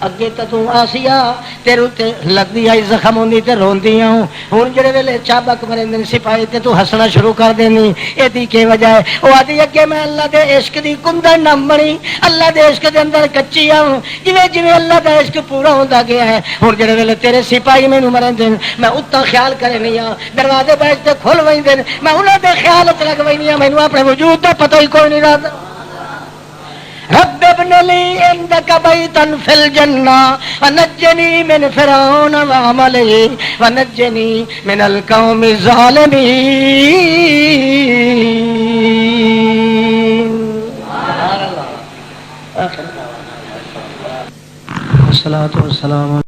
اگے تو آسیا تیرے تے لگدی آئی زخم ہوندی تے روندی ہوں، ہن جڑے ویلے چابک مرندے سپاہی تے تو ہسنا شروع کر دینی، ایدی کی وجہ ہے؟ وہ آدھی اگے میں اللہ دے عشق دی کندن نہ بنی، اللہ دے عشق دے اندر کچی ہوں، جویں جویں اللہ دا عشق پورا ہوندا گیا ہے ہن جڑے ویلے تیرے سپاہی مینوں مرندے میں اتنا خیال کرے نہیں ہاں، دروازے بیٹھ تے کھل ویندے میں انہاں دے خیال وچ لگ وینی ہاں، مینوں اپنے وجود دا پتہ ہی کوئی نہیں رہتا۔ رب ابن لی عندک بیتا فی الجنہ ونجنی من فرعون وعملہ ونجنی من القوم الظالمین۔ الصلاۃ والسلام